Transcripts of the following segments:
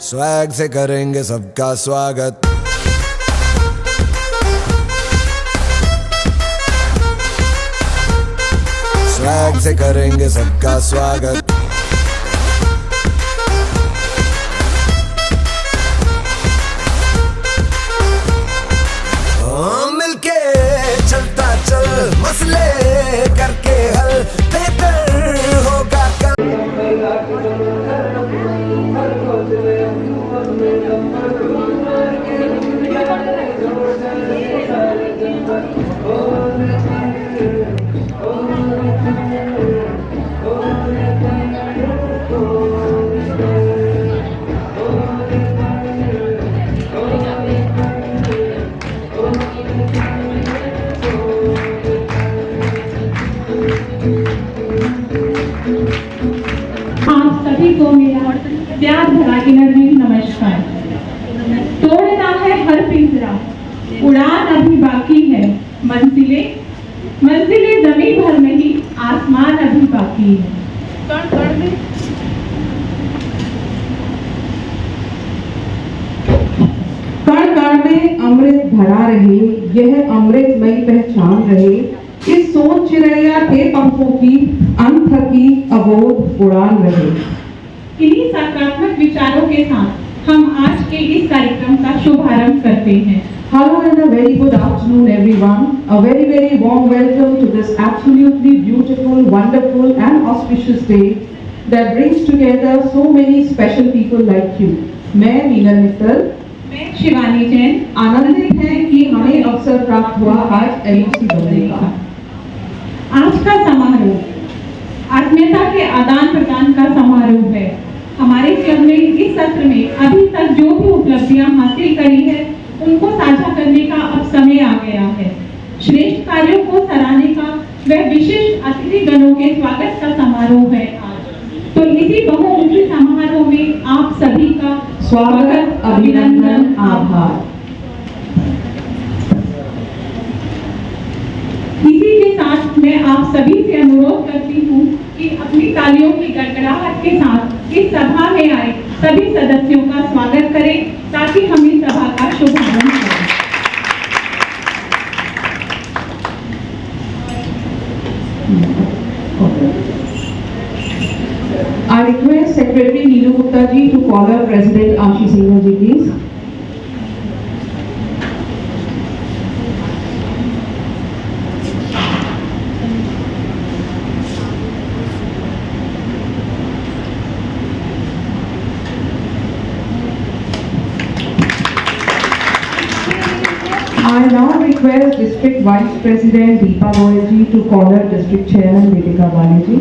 Swag से करेंगे सबका स्वागत। स्वैग से करेंगे सबका स्वागत। मिलके चलता चल, मसले करके हल, बेहतर होगा कल। आप सभी को मेरा प्यार भरा इनरवी नमस्कार। तोड़ना है हर पिंजरा, उड़ान अभी बाकी है, मंजिलें जमीन भर में ही, आसमान अभी बाकी है। कण कण में अमृत भरा रहे, यह अमृतमयी पहचान रहे, इस सोच चिरैया के पंखों की अनथकी अबोध उड़ान रहे। इन्हीं सकारात्मक विचारों के साथ हम आज के इस कार्यक्रम का शुभारंभ करते हैं। Hello and a very good afternoon everyone. A very warm welcome to this absolutely beautiful, wonderful and auspicious day that brings together so many special people like you. मैं मीनल मित्तल, मैं शिवानी जैन आनंदित हैं कि हमें अवसर प्राप्त हुआ आज एलओसी बनने का। आज का समारोह आत्मीयता के आदान प्रदान का समारोह है। हमारे क्लब ने इस सत्र में अभी तक जो भी उपलब्धियां हासिल करी है उनको साझा करने का अब समय आ गया है। श्रेष्ठ कार्यों को सराहने का वह विशिष्ट अतिथि गणों के स्वागत का समारोह है आज। तो इसी बहुमुखी समारोह में आप सभी का स्वागत, अभिनंदन, आभार। इसी के साथ मैं आप सभी से अनुरोध करती हूँ कि अपनी तालियों की गड़गड़ाहट के साथ इस सभा में आए सभी सदस्यों का स्वागत करें ताकि हम इस सभा का शुभारंभ करें। I request Secretary Neelu Gupta ji to call our President Ashish Sinha ji please. I now request District Vice President Deepa Goyal ji to call her District Chairman Deepika Bali ji.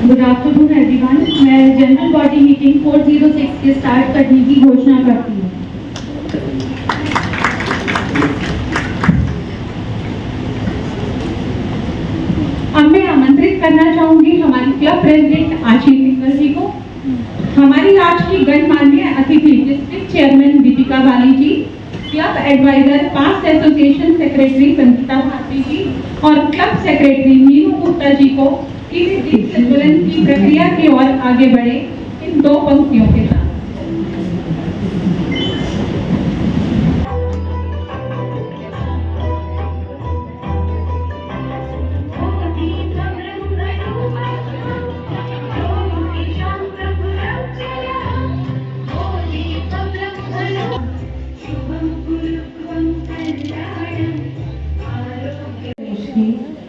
Good afternoon everyone. मैं general body meeting 406 के start करने की घोषणा करती हूँ। अब मैं आमंत्रित करना चाहूंगी हमारी क्लब प्रेसिडेंट आशीष सिंघल जी को, हमारी आज की गणमान्य अतिथि district chairman Deepika Bali ji, club advisor past association secretary Sangeeta Bharti ji और क्लब सेक्रेटरी नीलू गुप्ता जी को संतुलन की प्रक्रिया की ओर आगे बढ़े इन दो पंक्तियों के साथ।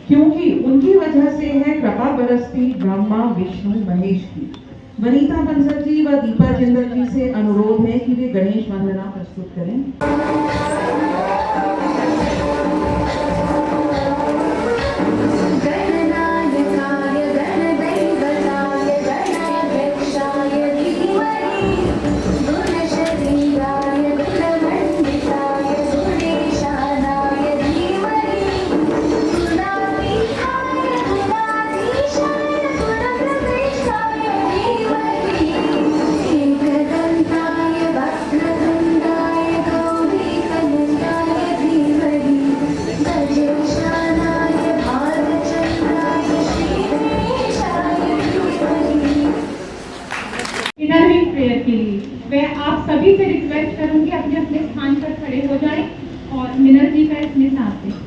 क्योंकि उनकी वजह से है कृपा बरसती ब्रह्मा विष्णु महेश की। वनीता बंसल जी व दीपा जिंदल जी से अनुरोध है कि वे गणेश वंदना प्रस्तुत करें। लिए मैं आप सभी से रिक्वेस्ट करूंगी अपने अपने स्थान पर खड़े हो जाएं और मिनल जी का इसमें साथ दें।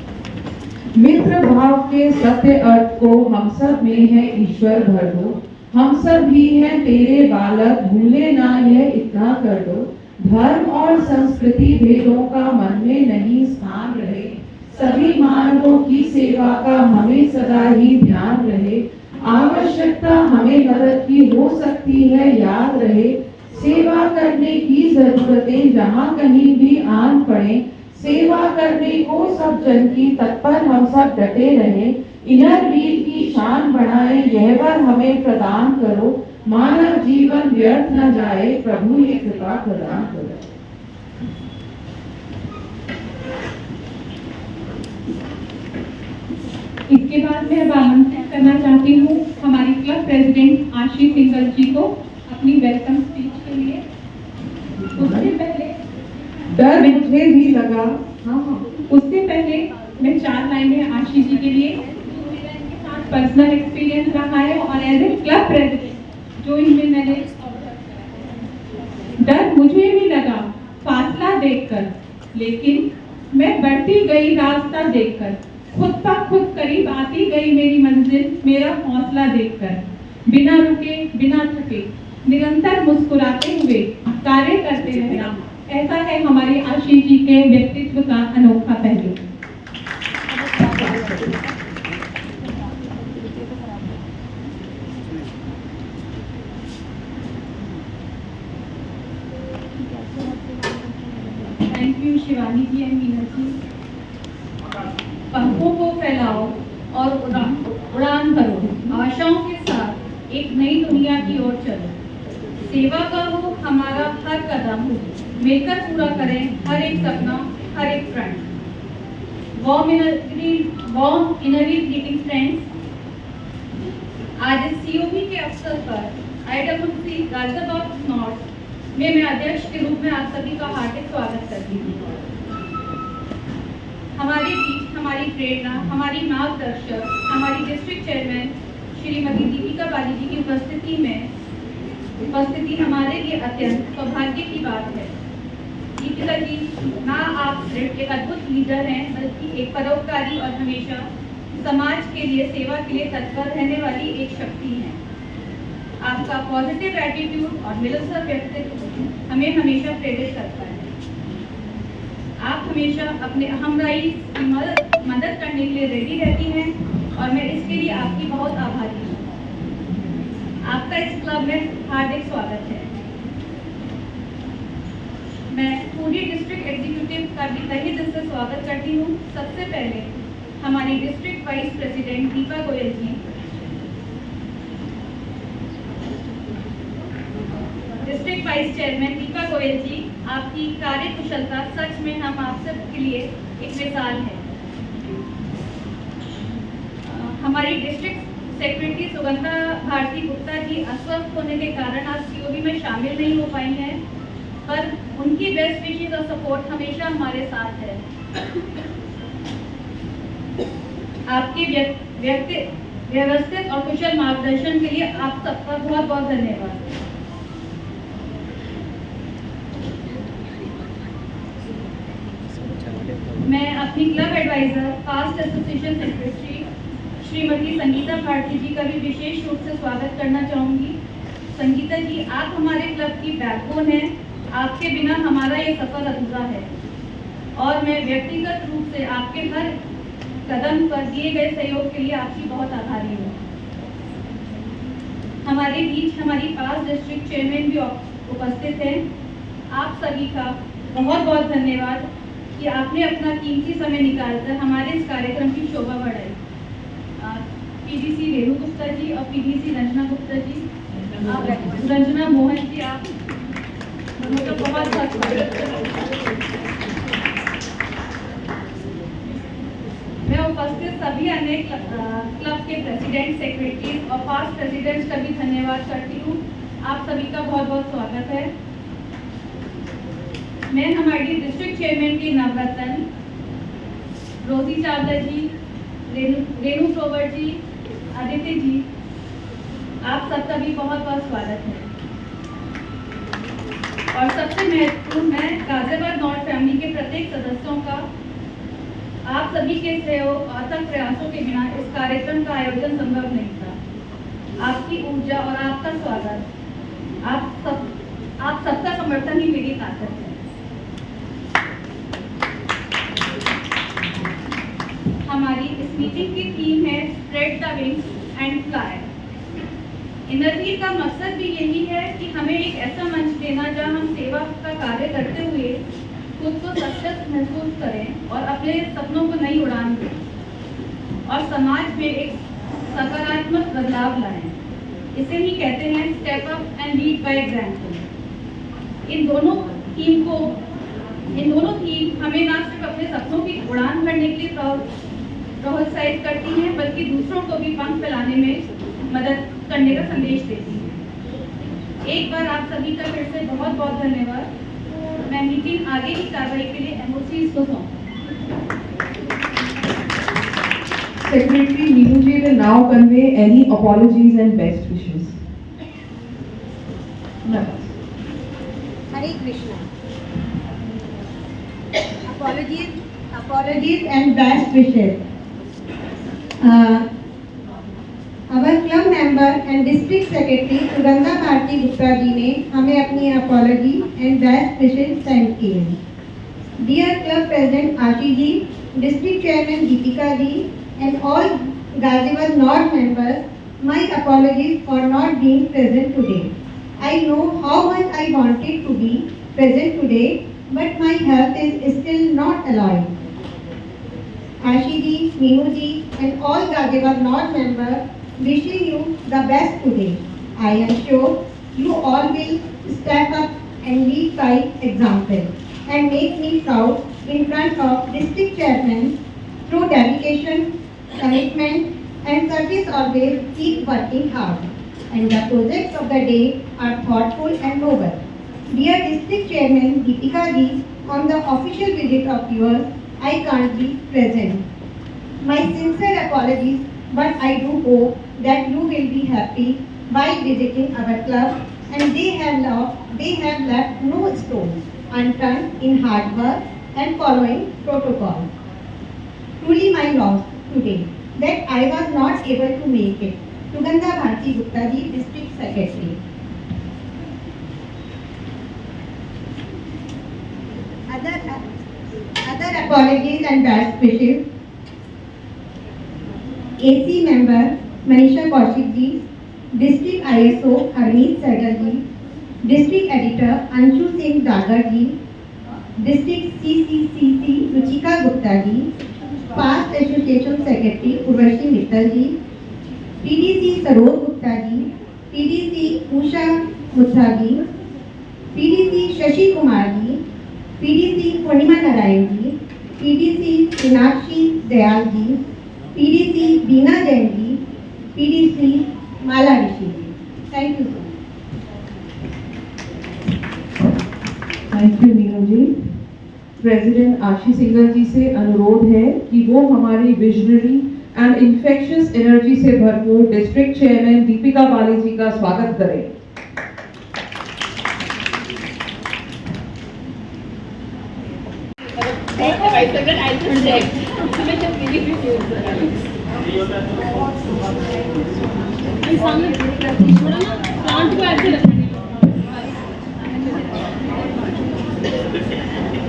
मित्र भाव के सत्य अर्थ को हम सब में है ईश्वर भर दो, हम सब ही हैं तेरे बालक, भूले ना यह इतना कर दो। धर्म और संस्कृति भेदों का मन में नहीं स्थान रहे, सभी मानवों की सेवा का हमें सदा ही ध्यान रहे। आवश्यकता हमें मदद की हो सकती है, याद रहे। सेवा करने की जरूरतें जहाँ कहीं भी आन पड़े, सेवा करने को सब जन की तत्पर हम सब डटे रहे। इनर व्हील की शान बढ़ाए, यह वर हमें प्रदान करो। मानव जीवन व्यर्थ न जाए, प्रभु ये कृपा प्रदान करो। इसके बाद मैं अब आमंत्रित करना चाहती हूँ हमारी क्लब प्रेसिडेंट आशीष सिंगल जी को अपनी वेलकम स्पीच के लिए। उससे पहले डर मुझे भी लगा, उससे पहले मैं 4 लाइनें आशीष जी के लिए पर्सनल एक्सपीरियंस रहा है और एज ए क्लब प्रेसिडेंट जो इनमें मैंने डर मुझे भी लगा फासला देखकर, लेकिन मैं बढ़ती गई रास्ता देखकर, खुद पर खुद करीब आती गई मेरी मंजिल, मेरा हौसला देखकर। बिना रुके बिना थके निरंतर मुस्कुराते हुए कार्य करते रहना, ऐसा है हमारे आशीष जी के व्यक्तित्व का अनोखा पहलू। Thank you Shivani ji and Meena ji. पंखों को फैलाओ और उड़ान करो, आशाओं के साथ एक नई दुनिया की ओर चलो। सेवा का हो हमारा हर कदम, मिलकर पूरा करें हर एक सपना, हर एक friend. Warm innerly greeting friends. आज इस सीओबी के अवसर पर IWC गाजियाबाद नॉर्थ में मैं अध्यक्ष के रूप में आप सभी का हार्दिक स्वागत करती हूँ। हमारे बीच हमारी प्रेरणा, हमारी मार्गदर्शक, हमारी डिस्ट्रिक्ट चेयरमैन श्रीमती दीपिका बाली जी की उपस्थिति हमारे लिए अत्यंत सौभाग्य की बात है। दीपिका जी ना आप सिर्फ एक अद्भुत लीडर हैं, बल्कि एक परोपकारी और हमेशा समाज के लिए सेवा के लिए तत्पर रहने वाली एक शक्ति हैं। आपका पॉजिटिव एटीट्यूड और मिलनसार व्यक्तित्व हमें हमेशा प्रेरित करता है। आप हमेशा अपने हमराई की मदद करने के लिए रेडी रहती हैं और मैं इसके लिए आपकी बहुत आभारी हूँ। आपका इस क्लब में हार्दिक स्वागत है। मैं पूरी डिस्ट्रिक्ट एग्जीक्यूटिव का भी तहे दिल से स्वागत करती हूँ। सबसे पहले हमारी district vice president Deepa Goyal ji, district vice chairman Deepa Goyal ji, आपकी कार्य कुशलता सच में हम आप सब के लिए एक मिसाल है। हमारी डिस्ट्रिक्ट सेक्रेटरी सुगंधा भारती गुप्ता जी अस्वस्थ होने के कारण आज सीओबी में शामिल नहीं हो पाई हैं, पर उनकी बेस्ट विशेस और सपोर्ट हमेशा हमारे साथ है। आपके व्यवस्थित और कुशल मार्गदर्शन के लिए आप सबका बहुत बहुत धन्यवाद। मैं अपनी club advisor past association secretary Shrimati Sangeeta Bharti ji का भी विशेष रूप से स्वागत करना चाहूँगी। संगीता जी, आप हमारे क्लब की बैकबोन हैं। आपके बिना हमारा ये सफर अधूरा है और मैं व्यक्तिगत रूप से आपके हर कदम पर दिए गए सहयोग के लिए आपकी बहुत आभारी हूँ। हमारे बीच हमारी पास डिस्ट्रिक्ट चेयरमैन भी उपस्थित हैं। आप सभी का बहुत बहुत धन्यवाद कि आपने अपना कीमती समय निकालकर हमारे इस कार्यक्रम की शोभा बढ़ाई। पीडीसी रेणु गुप्ता जी और पीडीसी रंजना गुप्ता जी, रंजना मोहन जी, आप दोनों का बहुत बहुत स्वागत। मैं उपस्थित सभी अन्य क्लब के प्रेसिडेंट, सेक्रेटरी और पास्ट प्रेसिडेंट्स का भी धन्यवाद करती हूँ। आप सभी का बहुत बहुत स्वागत है। मैं हमारी डिस्ट्रिक्ट चेयरमैन की नवरत्न रोजी चावला जी, रेणु ग्रोवर जी, आदित्य जी, आप सबका भी बहुत बहुत स्वागत है। और सबसे महत्वपूर्ण है गाजियाबाद नॉर्थ फैमिली के प्रत्येक सदस्यों का आप सभी के सहयोग और अथक प्रयासों के बिना इस कार्यक्रम का आयोजन संभव नहीं था। आपकी ऊर्जा और आपका स्वागत, आप सबका समर्थन ही मेरी ताकत है। हमारी इस मीटिंग की थीम है spread the wings and fly. Inner Wheel का मकसद भी यही है कि हमें एक ऐसा मंच देना जहां हम सेवा का कार्य करते हुए खुद को सशक्त महसूस करें और अपने सपनों को नई उड़ान दें और समाज में एक सकारात्मक बदलाव लाएं। इसे ही कहते हैं step up and lead by example. इन दोनों थीम हमें न सिर्फ अपने सपनों की उड़ान भरने के लिए प्रोत्साहित करती हैं, बल्कि दूसरों को भी पंख फैलाने में मदद करने का संदेश देती है। एक बार आप सभी का फिर से बहुत बहुत धन्यवाद। मैं मीटिंग आगे की कार्रवाई के लिए एमओसीज को सौंपती हूं। Secretary Neeru ji will now convey any apologies and best wishes. Hare Krishna. Apologies and best wishes. Our club member and district secretary Sugandha Bharti Gupta ji ने हमें अपनी apology and best wishes send की हैं। Dear club president Aashi ji, district chairman Deepika ji and all Ghaziabad North members, my apologies for not being present today. I know how much I wanted to be present today, but my health is still not allowing. Ashi ji, Neenu ji and all Ghaziabad North members wishing you the best today. I am sure you all will step up and lead by example and make me proud in front of district chairman through dedication, commitment and service. Always keep working hard and the projects of the day are thoughtful and noble. Dear district chairman Deepika ji, on the official visit of yours, I can't be present. My sincere apologies, but I do hope that you will be happy by visiting our club and they have left no stone unturned in hard work and following protocol. Truly my loss today that I was not able to make it. Sugandha Bharti Gupta ji, District Secretary. Other apologies and best wishes. AC member Manisha Kaushik ji, District ISO Harmeet Sehgal ji, District Editor Anshu Singh Dagar ji, District CCCC Ruchika Gupta ji, Past Association Secretary Urvashi Mittal ji, PDC Saroj Gupta ji, PDC Usha Mutha ji, PDC Shashi Kumar ji, PDC Purnima Narayan ji, PDC Meenakshi Dayal ji, PDC Beena Jain ji, PDC Mala Rishi ji. Thank you so much. Thank you Neeru ji. President Ashi Singhal जी से अनुरोध है कि वो हमारी visionary and infectious energy से भरपूर district chairman Deepika Bali जी का स्वागत करें।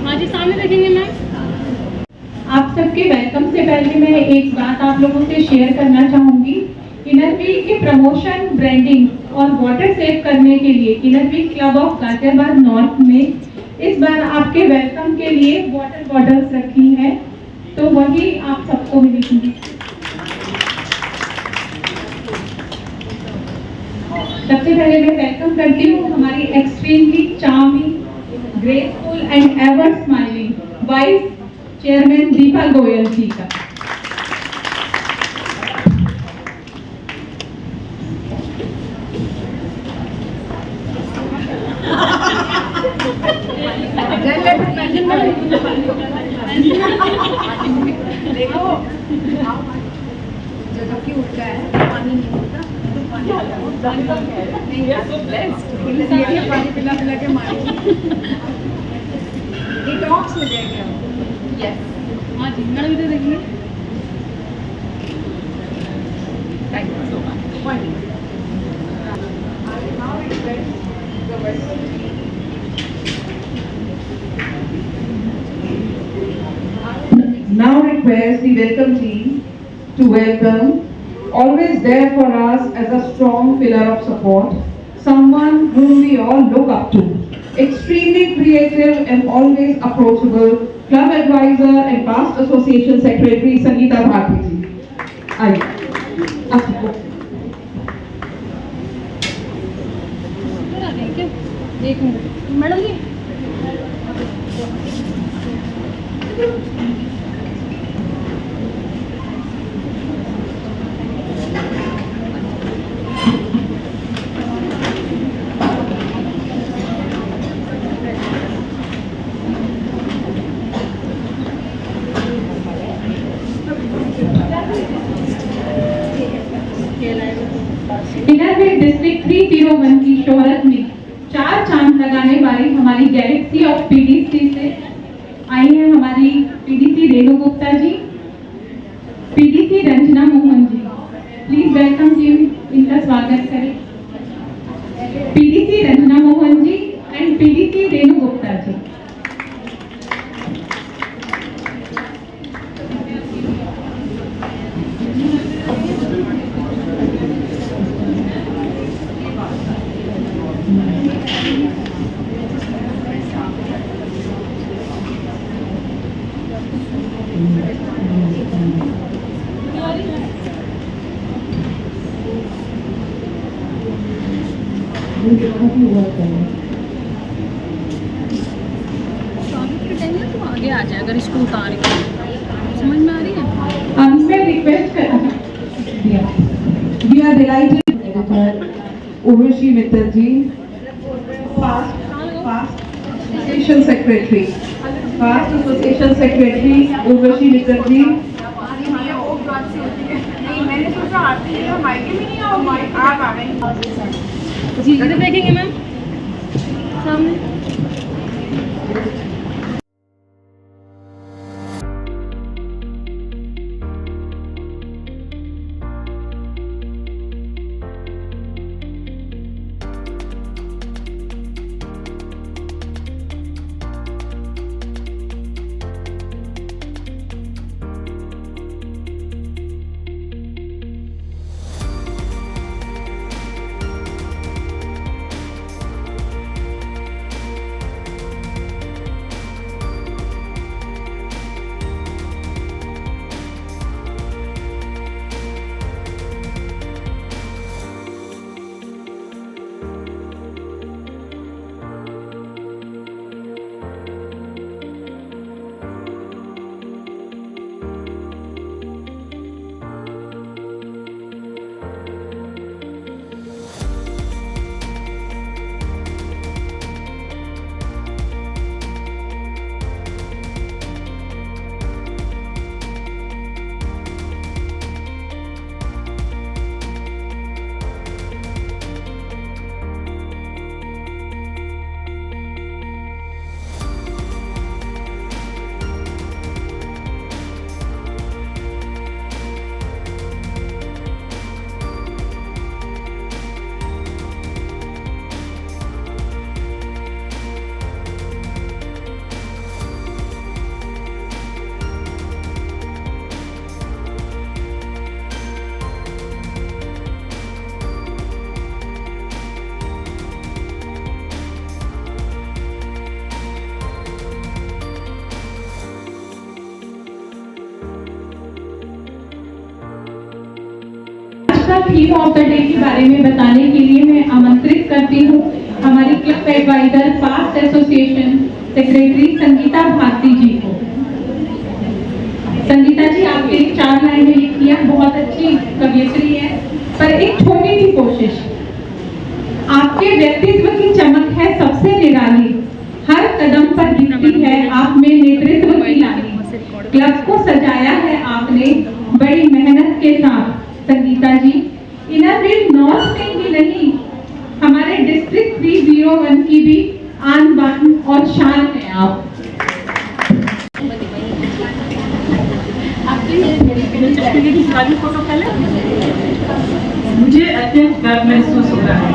हाँ जी, सामने देखेंगे मैम। आप सबके वेलकम से पहले मैं एक बात आप लोगों से शेयर करना चाहूंगी। इनरव्हील के प्रमोशन, ब्रांडिंग और वाटर सेव करने के लिए Inner Wheel club of Ghaziabad north में इस बार आपके वेलकम के लिए वाटर बॉटल्स रखी हैं, तो वही आप सबको मिलेंगी। सबसे पहले मैं वेलकम करती हूँ हमारी extremely charming, graceful and ever smiling vice chairman Deepa Goyal ji का। डिटॉक्स हो जाएगा। यस, हाँ जी, मैडम इधर देखिए। Thank you so much. Now request the welcome team to welcome, always there for us as a strong pillar of support, someone whom we all look up to, extremely creative and always approachable, club advisor and past association secretary Sangeeta Bharti ji. एक minute madam जी। इनरवेल district 301 की शोहरत में 4 चांद लगाने वाली हमारी Galaxy of PDC से आई है हमारी PDC Renu Gupta ji, PDC Ranjana Mohan ji. Please welcome team, इनका स्वागत करें। PDC Ranjana Mohan ji and PDC Renu Gupta ji. तो आगे आ जाए अगर इसको उतार के, समझ में आ रही है। अब मैं रिक्वेस्ट कर We are delighted editor Urvashi Mittal ji, past association secretary, Urvashi Mittal ji. मैंने सोचा आती है माइक में नहीं आओ, माइक आप आ गए जी। इधर देखेंगे मैम सामने। थीम ऑफ द डे के बारे में बताने के लिए मैं आमंत्रित करती हूँ हमारी club advisor past association secretary Sangeeta Bharti ji को। संगीता जी, आपने 4 लाइनें लिखी है, बहुत अच्छी कवियत्री है, पर एक छोटी सी कोशिश। आपके व्यक्तित्व की चमक है सबसे निराली, हर कदम पर दिखती है आप में नेतृत्व की लाली। क्लब को सजाया है आपने बड़ी मेहनत के साथ संगीता जी। इनरवेल नॉर्थ में नहीं, हमारे डिस्ट्रिक्ट 301 की भी आन बान और शान है आप। मुझे अत्यंत गर्व महसूस हो रहा है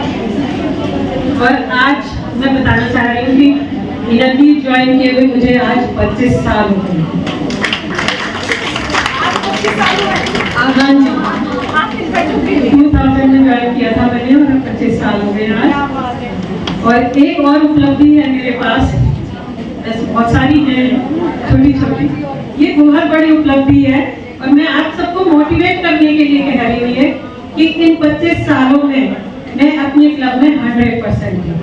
और आज मैं बताना चाह रही हूँ कि इनरवीर ज्वाइन किए हुए मुझे आज 25 साल हो गए। हाँ जी, 2000 में ज्वाइन किया था मैंने और 25 साल हो गए आज। और एक और उपलब्धि है मेरे पास, बहुत सारी हैं छोटी छोटी, ये बहुत बड़ी उपलब्धि है और मैं आप सबको मोटिवेट करने के लिए कह रही हूँ ये कि इन 25 सालों में मैं अपने क्लब में 100% हूँ।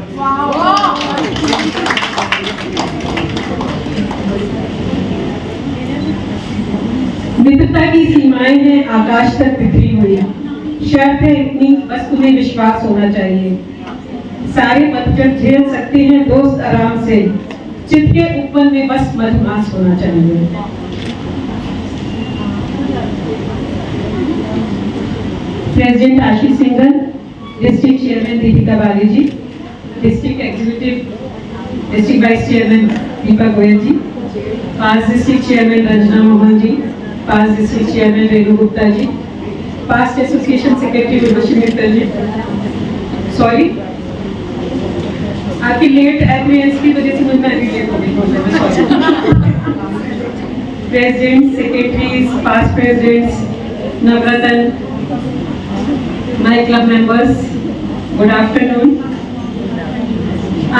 मित्रता की सीमाएं हैं आकाश तक बिखरी हुई, शर्त है इतनी बस तुम्हें विश्वास होना चाहिए। सारे पतझड़ झेल सकते हैं दोस्त आराम से, चित के ऊपर में बस मधुमास होना चाहिए। President Ashish Singhal, district chairman Deepika Bali ji, district executive district vice chairman Deepak Goyal ji, past district chairman Ranjana Mohan ji, past district chairman Renu Gupta ji, past association secretary Urvashi Mittal ji, sorry आपकी लेट एपीयरेंस की वजह से मुझे अभी लेट हो गई, president secretaries, past presidents, Navratna, my club members, good afternoon.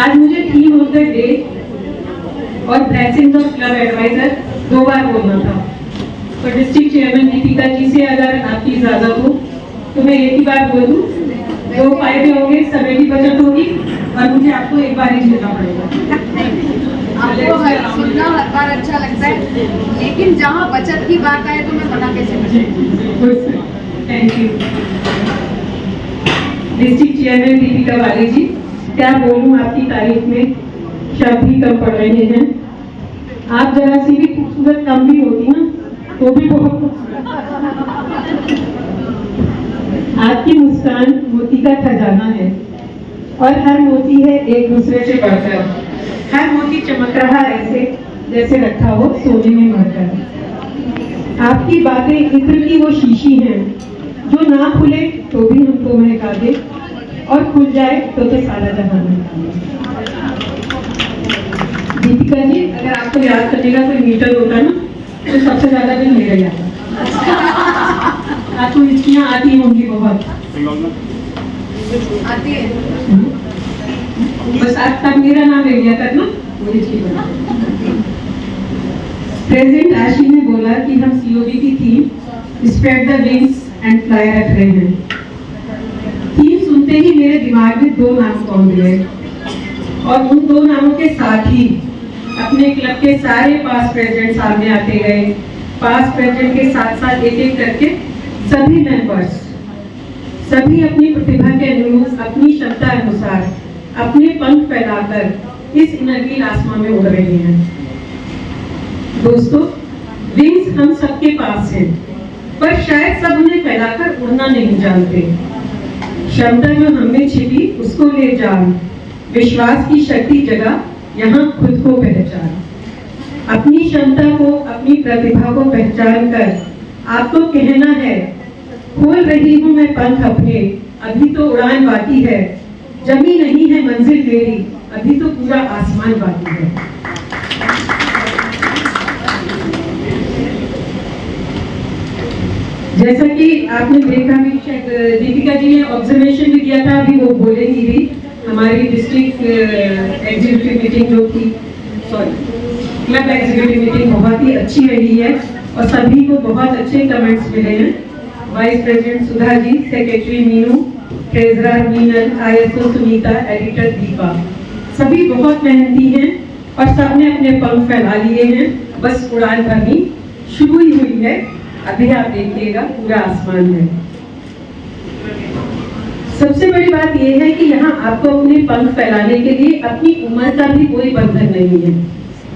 आज मुझे थीम ऑफ द डे और ब्लेसिंग्स ऑफ क्लब एडवाइजर 2 बार बोलना था, तो डिस्ट्रिक्ट चेयरमैन दीपिका जी से अगर आपकी इजाजत हो तो मैं एक ही बार बोल दूं, 2 फायदे होंगे, समय की बचत होगी और मुझे आपको एक बार ही सुनना पड़ेगा। आपको सुनना हर बार अच्छा लगता है, लेकिन जहाँ बचत की बात आए तो मैं मना कैसे करूं? Thank you. District chairman Deepika Bali ji, क्या बोलूं आपकी तारीफ में, शब्द ही कम पड़ रहे हैं। आप जरा सी भी खूबसूरत कम भी होती ना तो भी बहुत खूबसूरत। आपकी मुस्कान मोती का खजाना है और हर मोती है एक दूसरे से बढ़कर, हर मोती चमक रहा ऐसे जैसे रखा हो सोने में भरकर। आपकी बातें इत्र की वो शीशी हैं जो ना खुले तो भी हमको महका दे और खुल जाए तो सारा जहां महका दे। दीपिका जी, अगर आपको याद करने का कोई मीटर होता ना तो सबसे ज्यादा दिन मेरा याद आपको हिचकियां आती होंगी बहुत, आती है, बस आज तक मेरा नाम ले लिया करना वो हिचकी बना। प्रेसिडेंट आशी ने बोला कि हम सीओबी की theme spread the wings and fly रख रहे हैं। थीम सुनते ही मेरे दिमाग में 2 नाम कौन गए और उन 2 नामों के साथ ही अपने क्लब के सारे पास्ट प्रेसिडेंट सामने आते गए। पास्ट प्रेसिडेंट के साथ साथ एक एक करके सभी मेंबर्स, सभी अपनी प्रतिभा के अनुरूप, अपनी क्षमता अनुसार अपने पंख फैलाकर इस इनरवीर आसमान में उड़ रहे हैं। दोस्तों, विंग्स हम सबके पास हैं, पर शायद सब उन्हें फैलाकर उड़ना नहीं जानते। क्षमता जो हमें छिपी उसको ले जान, विश्वास की शक्ति जगा, यहाँ खुद को पहचान। अपनी क्षमता को, अपनी प्रतिभा को पहचान कर आपको कहना है, खोल रही हूँ मैं पंख अपने, अभी तो उड़ान बाकी है, जमी नहीं है मंजिल मेरी, अभी तो पूरा आसमान बाकी है। जैसा कि आपने देखा भी, दीपिका जी ने ऑब्जर्वेशन भी किया था, अभी वो बोलेंगी भी, हमारी डिस्ट्रिक्ट एग्जीक्यूटिव मीटिंग जो थी, क्लब एग्जीक्यूटिव मीटिंग बहुत ही अच्छी रही है और सभी को बहुत अच्छे कमेंट्स मिले हैं। Vice president Sudha ji, secretary Meenu, treasurer Meenal, ISO Sunita, editor Deepa, सभी बहुत मेहनती हैं और सबने अपने पंख फैला लिए हैं। बस उड़ान भरनी शुरू ही हुई है, अभी आप देखिएगा पूरा आसमान है। सबसे बड़ी बात यह है कि यहाँ आपको अपने पंख फैलाने के लिए अपनी उम्र का भी कोई बंधन नहीं है।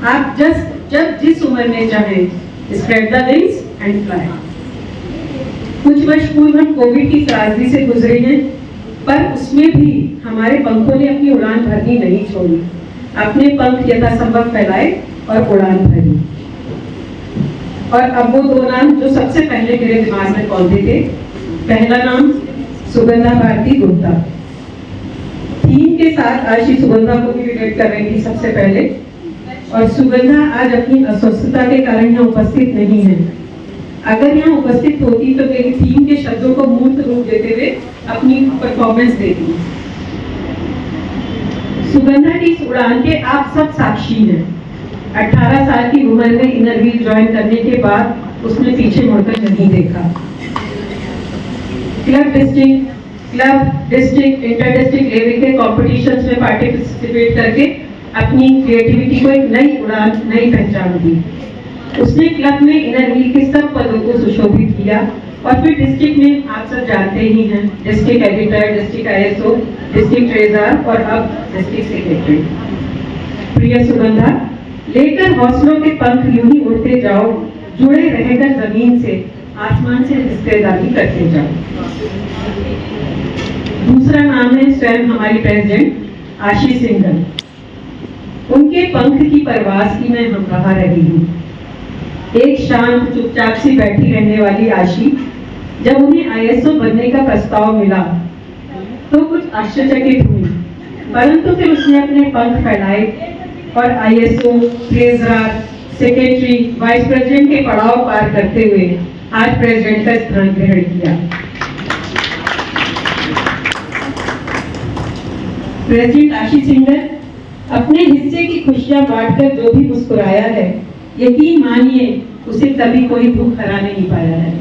आप जब जिस उम्र में चाहें spread the wings and fly. कुछ वर्ष पूर्व हम कोविड की त्रासदी से गुजरे हैं, पर उसमें भी हमारे पंखों ने अपनी उड़ान भरनी नहीं छोड़ी, अपने पंख यथासंभव फैलाए और उड़ान भरी। और अब वो दो नाम जो सबसे पहले मेरे दिमाग में कौंधे थे, पहला नाम सुगंधा भारती गुप्ता। थीम के साथ आज ही सुगंधा को भी रिलेट कर रही थी सबसे पहले, और सुगंधा आज अपनी अस्वस्थता के कारण यहाँ उपस्थित नहीं है। अगर यहाँ उपस्थित होती तो मेरी थीम के शब्दों को मूर्त रूप देते हुए अपनी परफॉर्मेंस देती। सुगंधा की इस उड़ान के आप सब साक्षी हैं। 18 साल की उम्र में इनरव्हील ज्वाइन करने के बाद उसने पीछे मुड़कर नहीं देखा। Club district inter district level के कॉम्पिटिशन्स में पार्टिसिपेट करके अपनी क्रिएटिविटी को एक नई उड़ान, नई पहचान दी। उसने क्लब में इनरव्हील के सब पदों को सुशोभित किया और फिर डिस्ट्रिक्ट में आप सब जानते ही हैं, district editor, district ISO, district treasure और अब डिस्ट्रिक्ट सेक्रेटरी। प्रिय सुगंधा, लेकर हौसलों के पंख यूं ही उड़ते जाओ, जुड़े रहकर जमीन से, आसमान से रिश्तेदारी करते जाओ। दूसरा नाम है स्वयं हमारी प्रेसिडेंट आशी सिंघल। उनके पंख की परवास की मैं हम कहा रही हूँ। एक शांत चुपचाप सी बैठी रहने वाली आशी, जब उन्हें ISO बनने का प्रस्ताव मिला तो कुछ आश्चर्यचकित हुई, परंतु फिर उसने अपने पंख फैलाए और ISO, treasurer, secretary, vice president के पड़ाव पार करते हुए आज प्रेसिडेंट का स्थान ग्रहण किया। प्रेसिडेंट आशी सिंघल अपने हिस्से की खुशियां बांटकर जो भी मुस्कुराया है, यकीन मानिए उसे कभी कोई दुख हरा नहीं पाया है।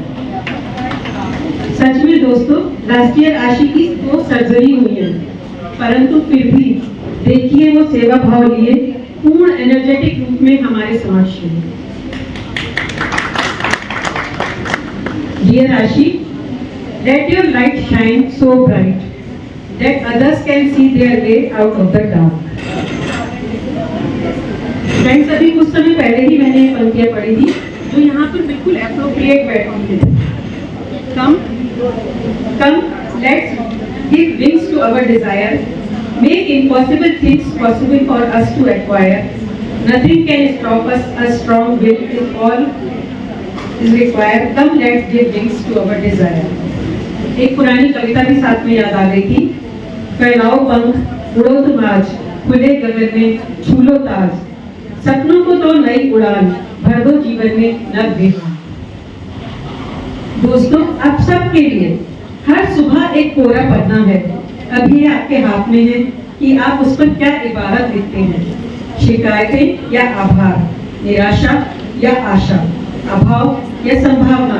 सच में दोस्तों, लास्ट ईयर आशी की 2 सर्जरी हुई है, परंतु फिर भी देखिए वो सेवा भाव लिए पूर्ण एनर्जेटिक रूप में हमारे समक्ष है। डियर आशी, let your light shine so bright that others can see their way out of the dark. Friends, अभी कुछ समय पहले ही मैंने ये पंक्तियां पढ़ी थी जो यहाँ पर बिल्कुल एप्रोप्रिएट बैठी थी। Come, let's give wings to our desire, make impossible things possible for us to acquire. Nothing can stop us, a strong will is all is required. Come, let's give wings to our desire. एक पुरानी कविता भी साथ में याद आ गई थी। फैलाओ पंख, उड़ो तुम आज, खुले गगन में झूलो ताज, सपनों को तो नई उड़ान, भर दो जीवन में नव विहार। दोस्तों, आप सबके लिए हर सुबह एक कोरा पन्ना है। अभी ये आपके हाथ में है कि आप उस पर क्या इबारत लिखते हैं। शिकायतें या आभार, निराशा या आशा, अभाव या संभावना,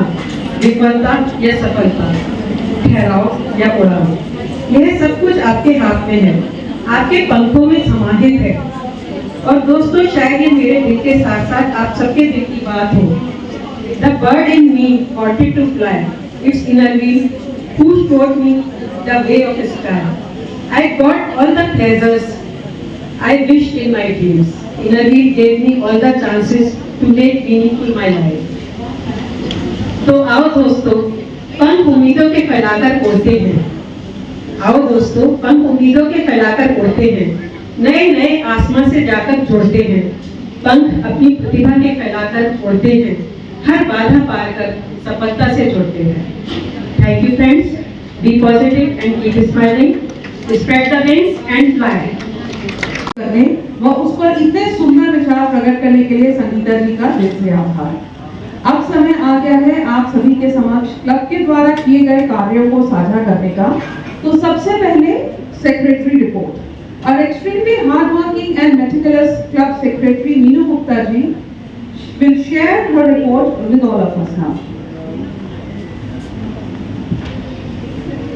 विफलता या सफलता, ठहराव या उड़ान, यह सब कुछ आपके हाथ में है, आपके पंखों में समाहित है। और दोस्तों, शायद ये मेरे दिल के साथ साथ आप सबके दिल की बात हो। The bird in me wanted to fly, its inner wheel pushed toward me the way of a sky. I got all the pleasures I wished in my dreams. Inner wheel gave me all the chances to make meaningful my life. तो आओ दोस्तों, पंख उम्मीदों के फैलाकर उड़ते हैं। आओ दोस्तों, पंख उम्मीदों के फैलाकर उड़ते हैं, नए नए आसमान से जाकर जुड़ते हैं। पंख अपनी प्रतिभा के फैलाकर उड़ते हैं, हर बाधा पार कर सफलता से जुड़ते हैं। Thank you friends, be positive and keep smiling, spread the wings and fly. करने व उस पर इतने सुंदर विचार प्रकट करने के लिए संगीता जी का दिल से आभार। अब समय आ गया है आप सभी के समक्ष क्लब के द्वारा किए गए कार्यों को साझा करने का। तो सबसे पहले secretary report. Our extremely hardworking and meticulous club secretary Meenu Gupta ji will share her report with all of us now.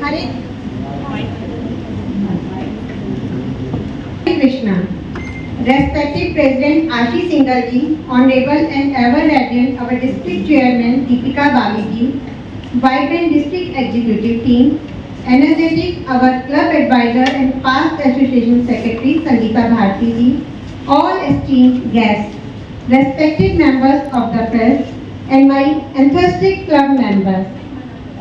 Hare Krishna. Respected President Ashi Singhal ji, Honorable and ever radiant our District Chairman Deepika Bali ji, vibrant District Executive Team, energetic our club advisor and past association secretary Sangeeta Bharti ji, all esteemed guests, respected members of the press and my enthusiastic club members,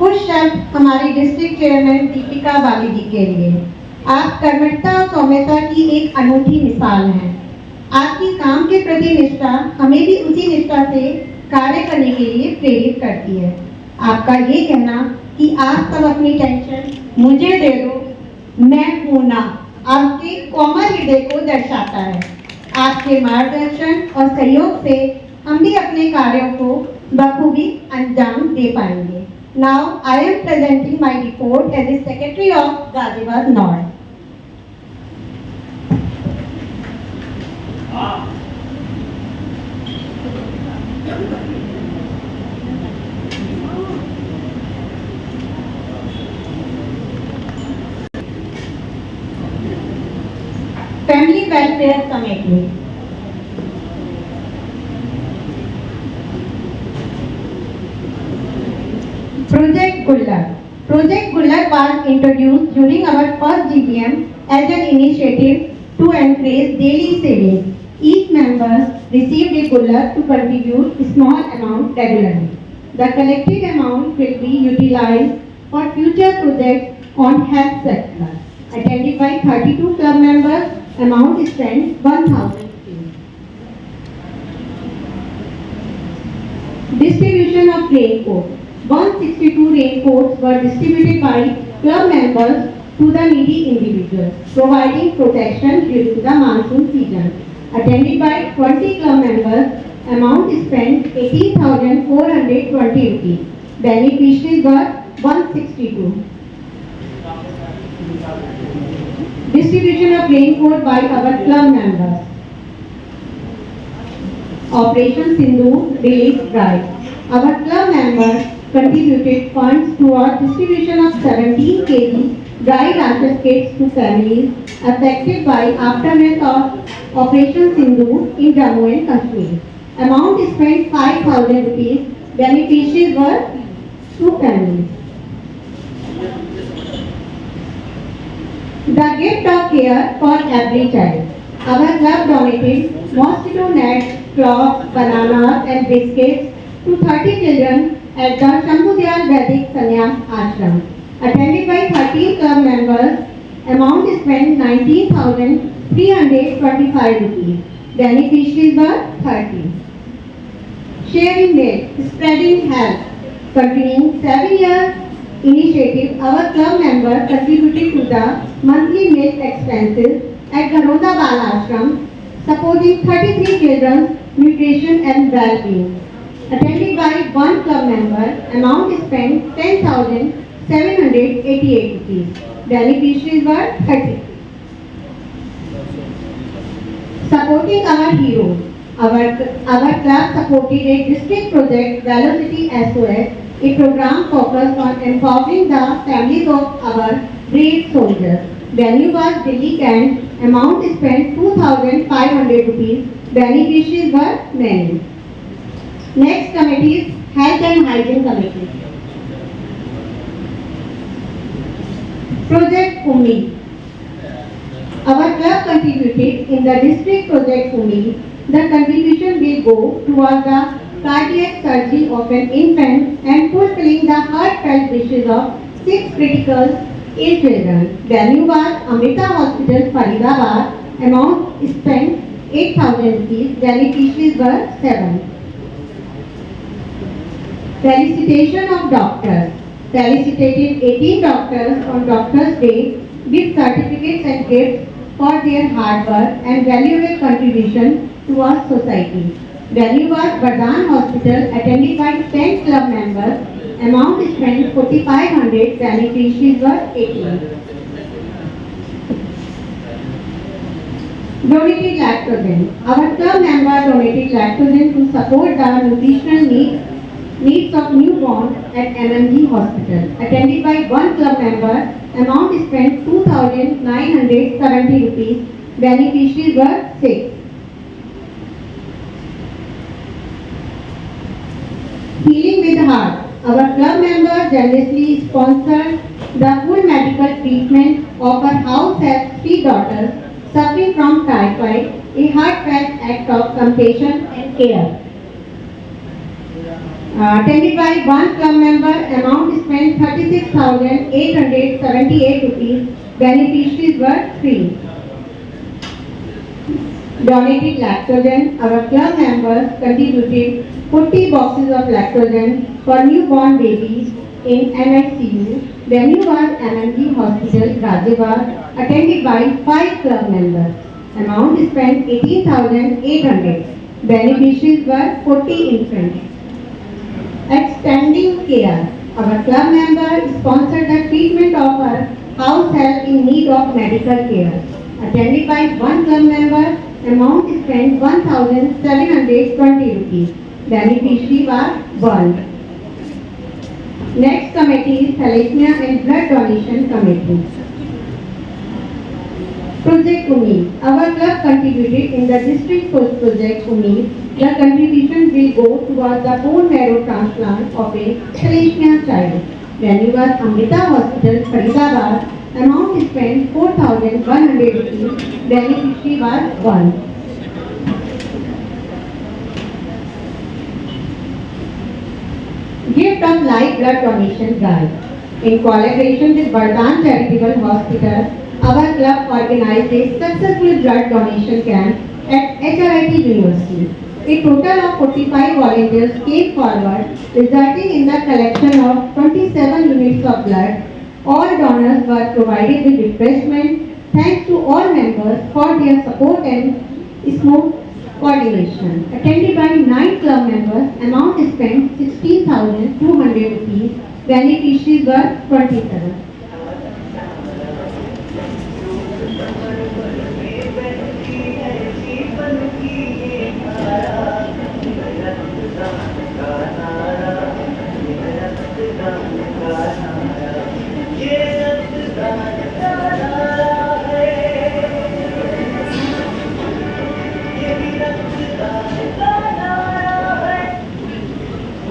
कुछ शब्द हमारी district chairman Deepika Bali जी के लिए। आप कर्मठता और सौम्यता की एक अनूठी मिसाल हैं। आपकी काम के प्रति निष्ठा हमें भी उसी निष्ठा से कार्य करने के लिए प्रेरित करती है। आपका ये कहना कि आप सब अपनी टेंशन मुझे दे दो, मैं हूं ना, आपके कोमल हृदय को दर्शाता है। आपके मार्गदर्शन और सहयोग से हम भी अपने कार्यों को बखूबी अंजाम दे पाएंगे। Now I am presenting my report as the secretary of Ghaziabad north. Family welfare committee. Project Gullak. Project Gullak was introduced during our first GBM as an initiative to encourage daily savings. Each member received a Gullak to contribute a small amount regularly. The collected amount will be utilized for future projects on health sector. Attended by 32 club members, amount is spent 1,000 rupees. Distribution of raincoat. 162 raincoats were distributed by club members to the needy individuals, providing protection during the monsoon season. Attended by 20 club members, amount is spent 18,420 rupees. Beneficiaries were 162. Distribution of raincoat by our club members. Operation Sindhu Relief Drive. Our club members contributed funds towards distribution of 17 kg dry ration kits to families affected by aftermath of Operation Sindhu in Jammu and Kashmir. Amount is spent 5,000 rupees. Beneficiaries were 2 families. The gift of care for every child. Our club donated mosquito nets, cloths, bananas and biscuits to 30 children at the Shambhudayal Vedic Sannyas Ashram. Attended by 13 club members, amount is spent 19,325 rupees. Beneficiaries were 30. Sharing Day, Spreading Health. Continuing 7 years initiative, our club members contributed to the monthly milk expenses at Garonda Bal Ashram, supporting 33 children's nutrition and well-being. Attended by 1 club member, amount is spent 10,788 rupees. Beneficiaries were 30. Supporting our heroes. Our club supported a district project, Velocity SOS, a program focused on empowering the families of our brave soldiers. Venue was Delhi Camp. Amount is spent 2,500 rupees. Beneficiaries were many. Next committee is Health and Hygiene Committee. Project Ummi. Our club contributed in the district project Ummi. The contribution will go towards the cardiac surgery of an infant and fulfilling the heartfelt wishes of 6 critical ill children. Venue was Amrita Hospital, Faridabad. Amount is spent 8,000 rupees. Beneficiaries were 7. Felicitation of doctors. Felicitated 18 doctors on Doctors' Day with certificates and gifts for their hard work and valuable contribution to our society. Venue was Vardhan Hospital, attended by 10 club members. Amount is spent 4,500. Beneficiaries were 18. Donated lactogen. Our club member donated lactogen to support the nutritional needs of newborn at MMG Hospital. Attended by 1 club member, amount is spent 2,970 rupees. Beneficiaries were 6. Healing with Heart. Our club member generously sponsored the full medical treatment of our house help 3 daughters suffering from typhoid, a heartfelt act of compassion and care. Attended by one club member, amount spent 36,878 rupees. Beneficiaries were 3. Donated lactogen. Our club members contributed 40 boxes of lactogen for newborn babies in MHCU. Venue was MMG Hospital, Ghaziabad, attended by 5 club members. Amount spent 18,800. Beneficiaries were 40 infants. Extending care. Our club member sponsored the treatment of our house help in need of medical care. Attended by one club member, amount spent 1,720 rupees. Beneficiary was 1. Next committee is Thalassemia and Blood Donation Committee. Project Umeed. Our club contributed in the district project Umeed. The contribution will go towards the bone marrow transplant of a thalassemia child. Venue was Amrita Hospital, Faridabad. Amount spent 4,100 rupees. Beneficiary was 1. Gift of Live Blood Donation Drive. In collaboration with Vardhan Charitable Hospital, our club organized a successful blood donation camp at HRIT University. A total of 45 volunteers came forward, resulting in the collection of 27 units of blood. All donors were provided with refreshment. Thanks to all members for their support and smooth coordination. Attended by 9 club members, amount spent 16,200 rupees. Beneficiaries were 27.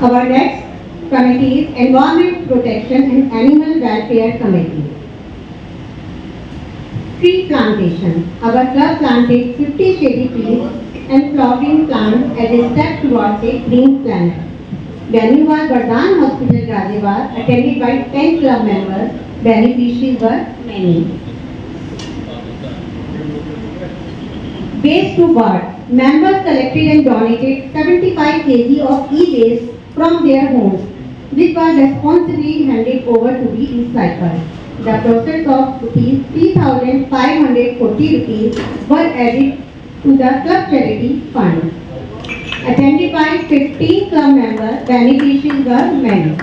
Our next committee is Environment Protection and Animal Welfare Committee. Tree plantation. Our club planted 50 shady trees and flowering plants as a step towards a green planet. Venue was Vardhan Hospital, Ghaziabad, attended by 10 club members. Beneficiaries were many. Waste to Bird. Members collected and donated 75 kg of e-waste from their homes, which was responsibly handed over to be recycled. The process of ₹3,540 were added to the club charity fund. Attended by 15 club members, beneficiaries were many.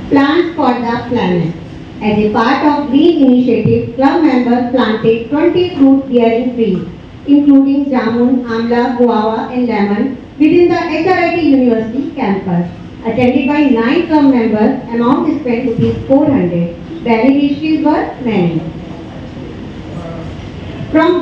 Plants for the Planet. As a part of Green Initiative, club members planted 20 fruit-bearing trees, including jamun, amla, guava and lemon within the HRIT University campus. Attended by 9 club members, amount spent ₹400. Beneficiaries were many. From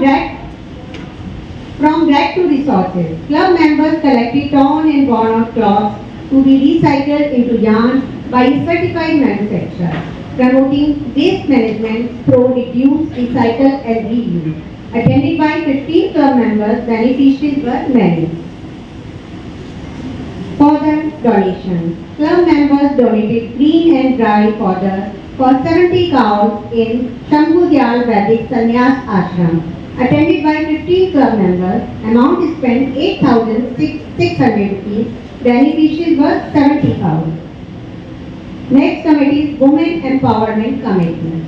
rag to resources, club members collected torn and worn-out cloths to be recycled into yarn by certified manufacturers, promoting waste management through reduce, recycle and reuse. Attended by 15 club members, beneficiaries were many. Fodder donation. Club members donated green and dry fodder for 70 cows in Shambhu Dayal Vedic Sannyas Ashram. Attended by 15 club members, amount spent 8,600 rupees. Beneficiaries were 70 cows. Next committee is Women Empowerment Committee.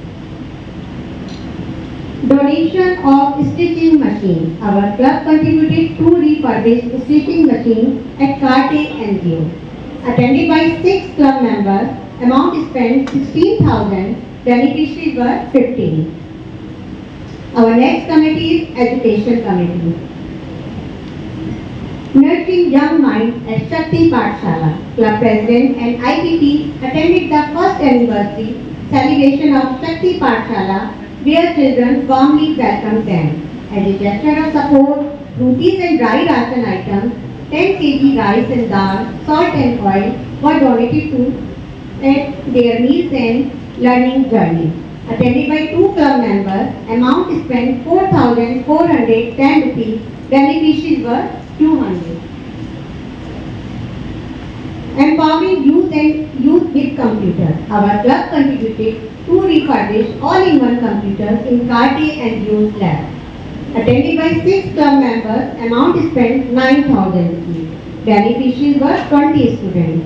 Donation of stitching machine. Our club contributed 2 refurbished stitching machines at Karte NGO. Attended by 6 club members, amount spent 16,000. Beneficiaries were 15. Our next committee is Education Committee. Nurturing Young Minds at Shakti Pathshala. Club President and IPP attended the first anniversary celebration of Shakti Pathshala, where children warmly welcomed them. As a gesture of support, rotis and dry ration items, 10 kg rice and dal, salt and oil were donated to their meals and learning journey. Attended by 2 club members, amount spent 4,410 rupees, beneficiaries were 200. Empowering youth with computers. Our club contributed 2 refurbished all-in-one computers in Cartier and Dunes lab. Attended by 6 club members, amount spent 9,000 rupees. Beneficiaries were 20 students.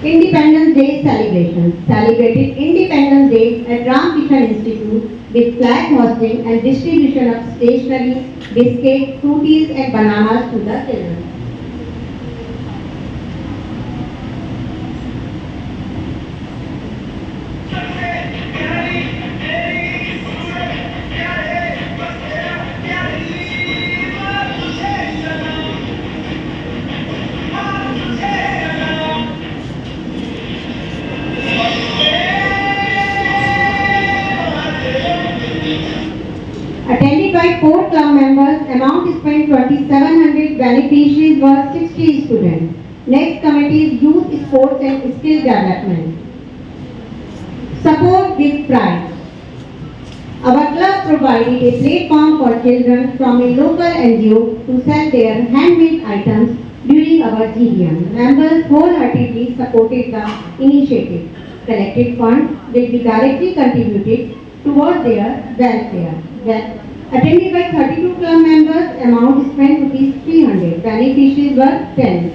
Independence Day celebrations. Celebrated Independence Day at Ramkishan Institute with flag hosting and distribution of stationery, biscuits, fruities and bananas to the children. Attended by 4 club members, amount spent 2,700, beneficiaries were 60 students. Next committee is Youth, Sports and Skill Development. Support with pride. Our club provided a platform for children from a local NGO to sell their handmade items during our GDM. Members wholeheartedly supported the initiative. Collected funds will be directly contributed towards their welfare. Attended by 32 club members, amount spent ₹300. Beneficiaries were 10.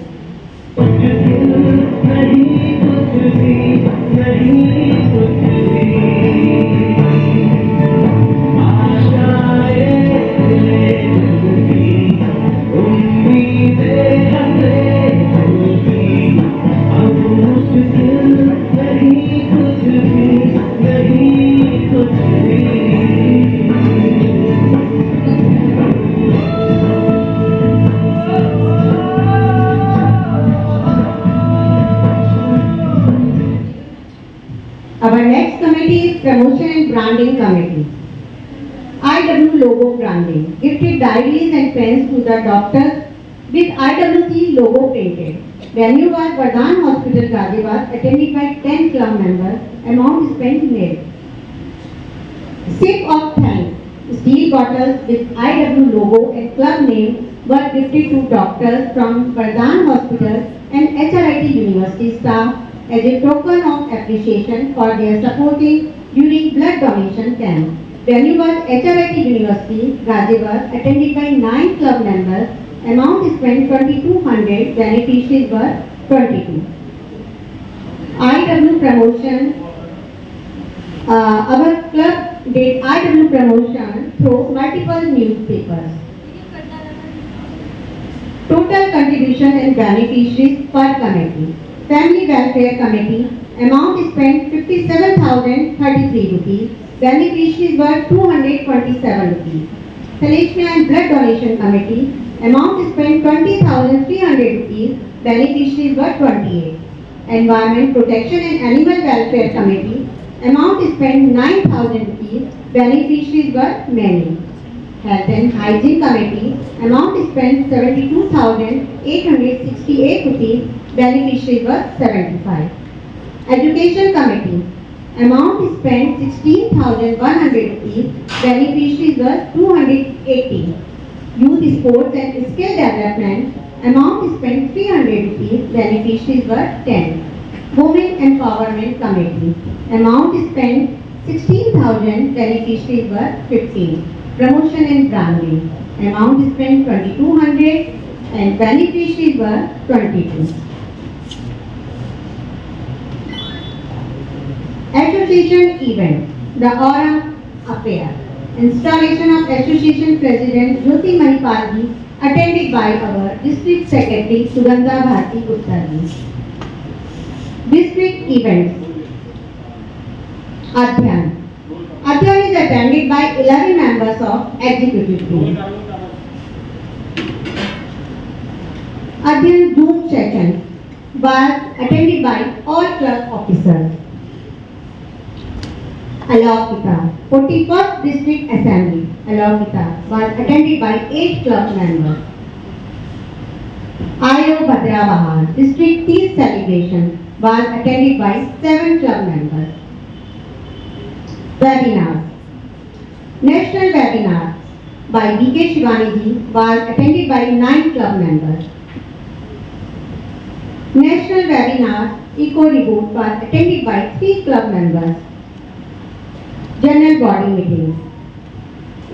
Our next committee is Promotion and Branding Committee. IW logo branding. Gifted diaries and pens to the doctors with IWC logo printed. Venue was Vardhan Hospital, Ghaziabad, attended by 10 club members. Amount spent nil. Sip of thanks. Steel bottles with IW logo and club name were gifted to doctors from Vardhan Hospital and HRIT University staff as a token of appreciation for their supporting during blood donation camp. Venue was HRIT University, Ghaziabad, attended by 9 club members. Amount spent 2,200. Beneficiaries were 22. IW promotion. Our club did IW promotion through multiple newspapers. Total contribution and beneficiaries per committee. Family Welfare Committee, amount spent 57,033 rupees. Beneficiaries were 227 rupees. Thalassemia and Blood Donation Committee, amount spent 20,300 rupees. Beneficiaries were 28. Environment Protection and Animal Welfare Committee, amount spent 9,000 rupees. Beneficiaries were many. Health and Hygiene Committee, amount spent 72,868 rupees. Beneficiaries were 75. Education Committee, amount spent 16,100 rupees. Beneficiaries were 280. Youth, Sports and Skill Development, amount spent 300 rupees. Beneficiaries were 10. Women Empowerment Committee, amount spent 16,000. Beneficiaries were 15. Promotion and Branding, amount spent 2,200 and beneficiaries were 22. Association event, the Aura Affair. Installation of Association President Jyoti Mahipalji, attended by our District Secretary Sugandha Bharti Gupta ji. District events. Adhyan. Adhyan is attended by 11 members of executive team. Adhyan Zoom session was attended by all club officers. Alokita, 41st District Assembly, Alokita, was attended by 8 club members. Ayo Bhadra Bahar District Tea celebration was attended by 7 club members. Webinars. National webinar by B.K. Shivani ji was attended by 9 club members. National webinar Eco Reboot was attended by 3 club members. General body meetings.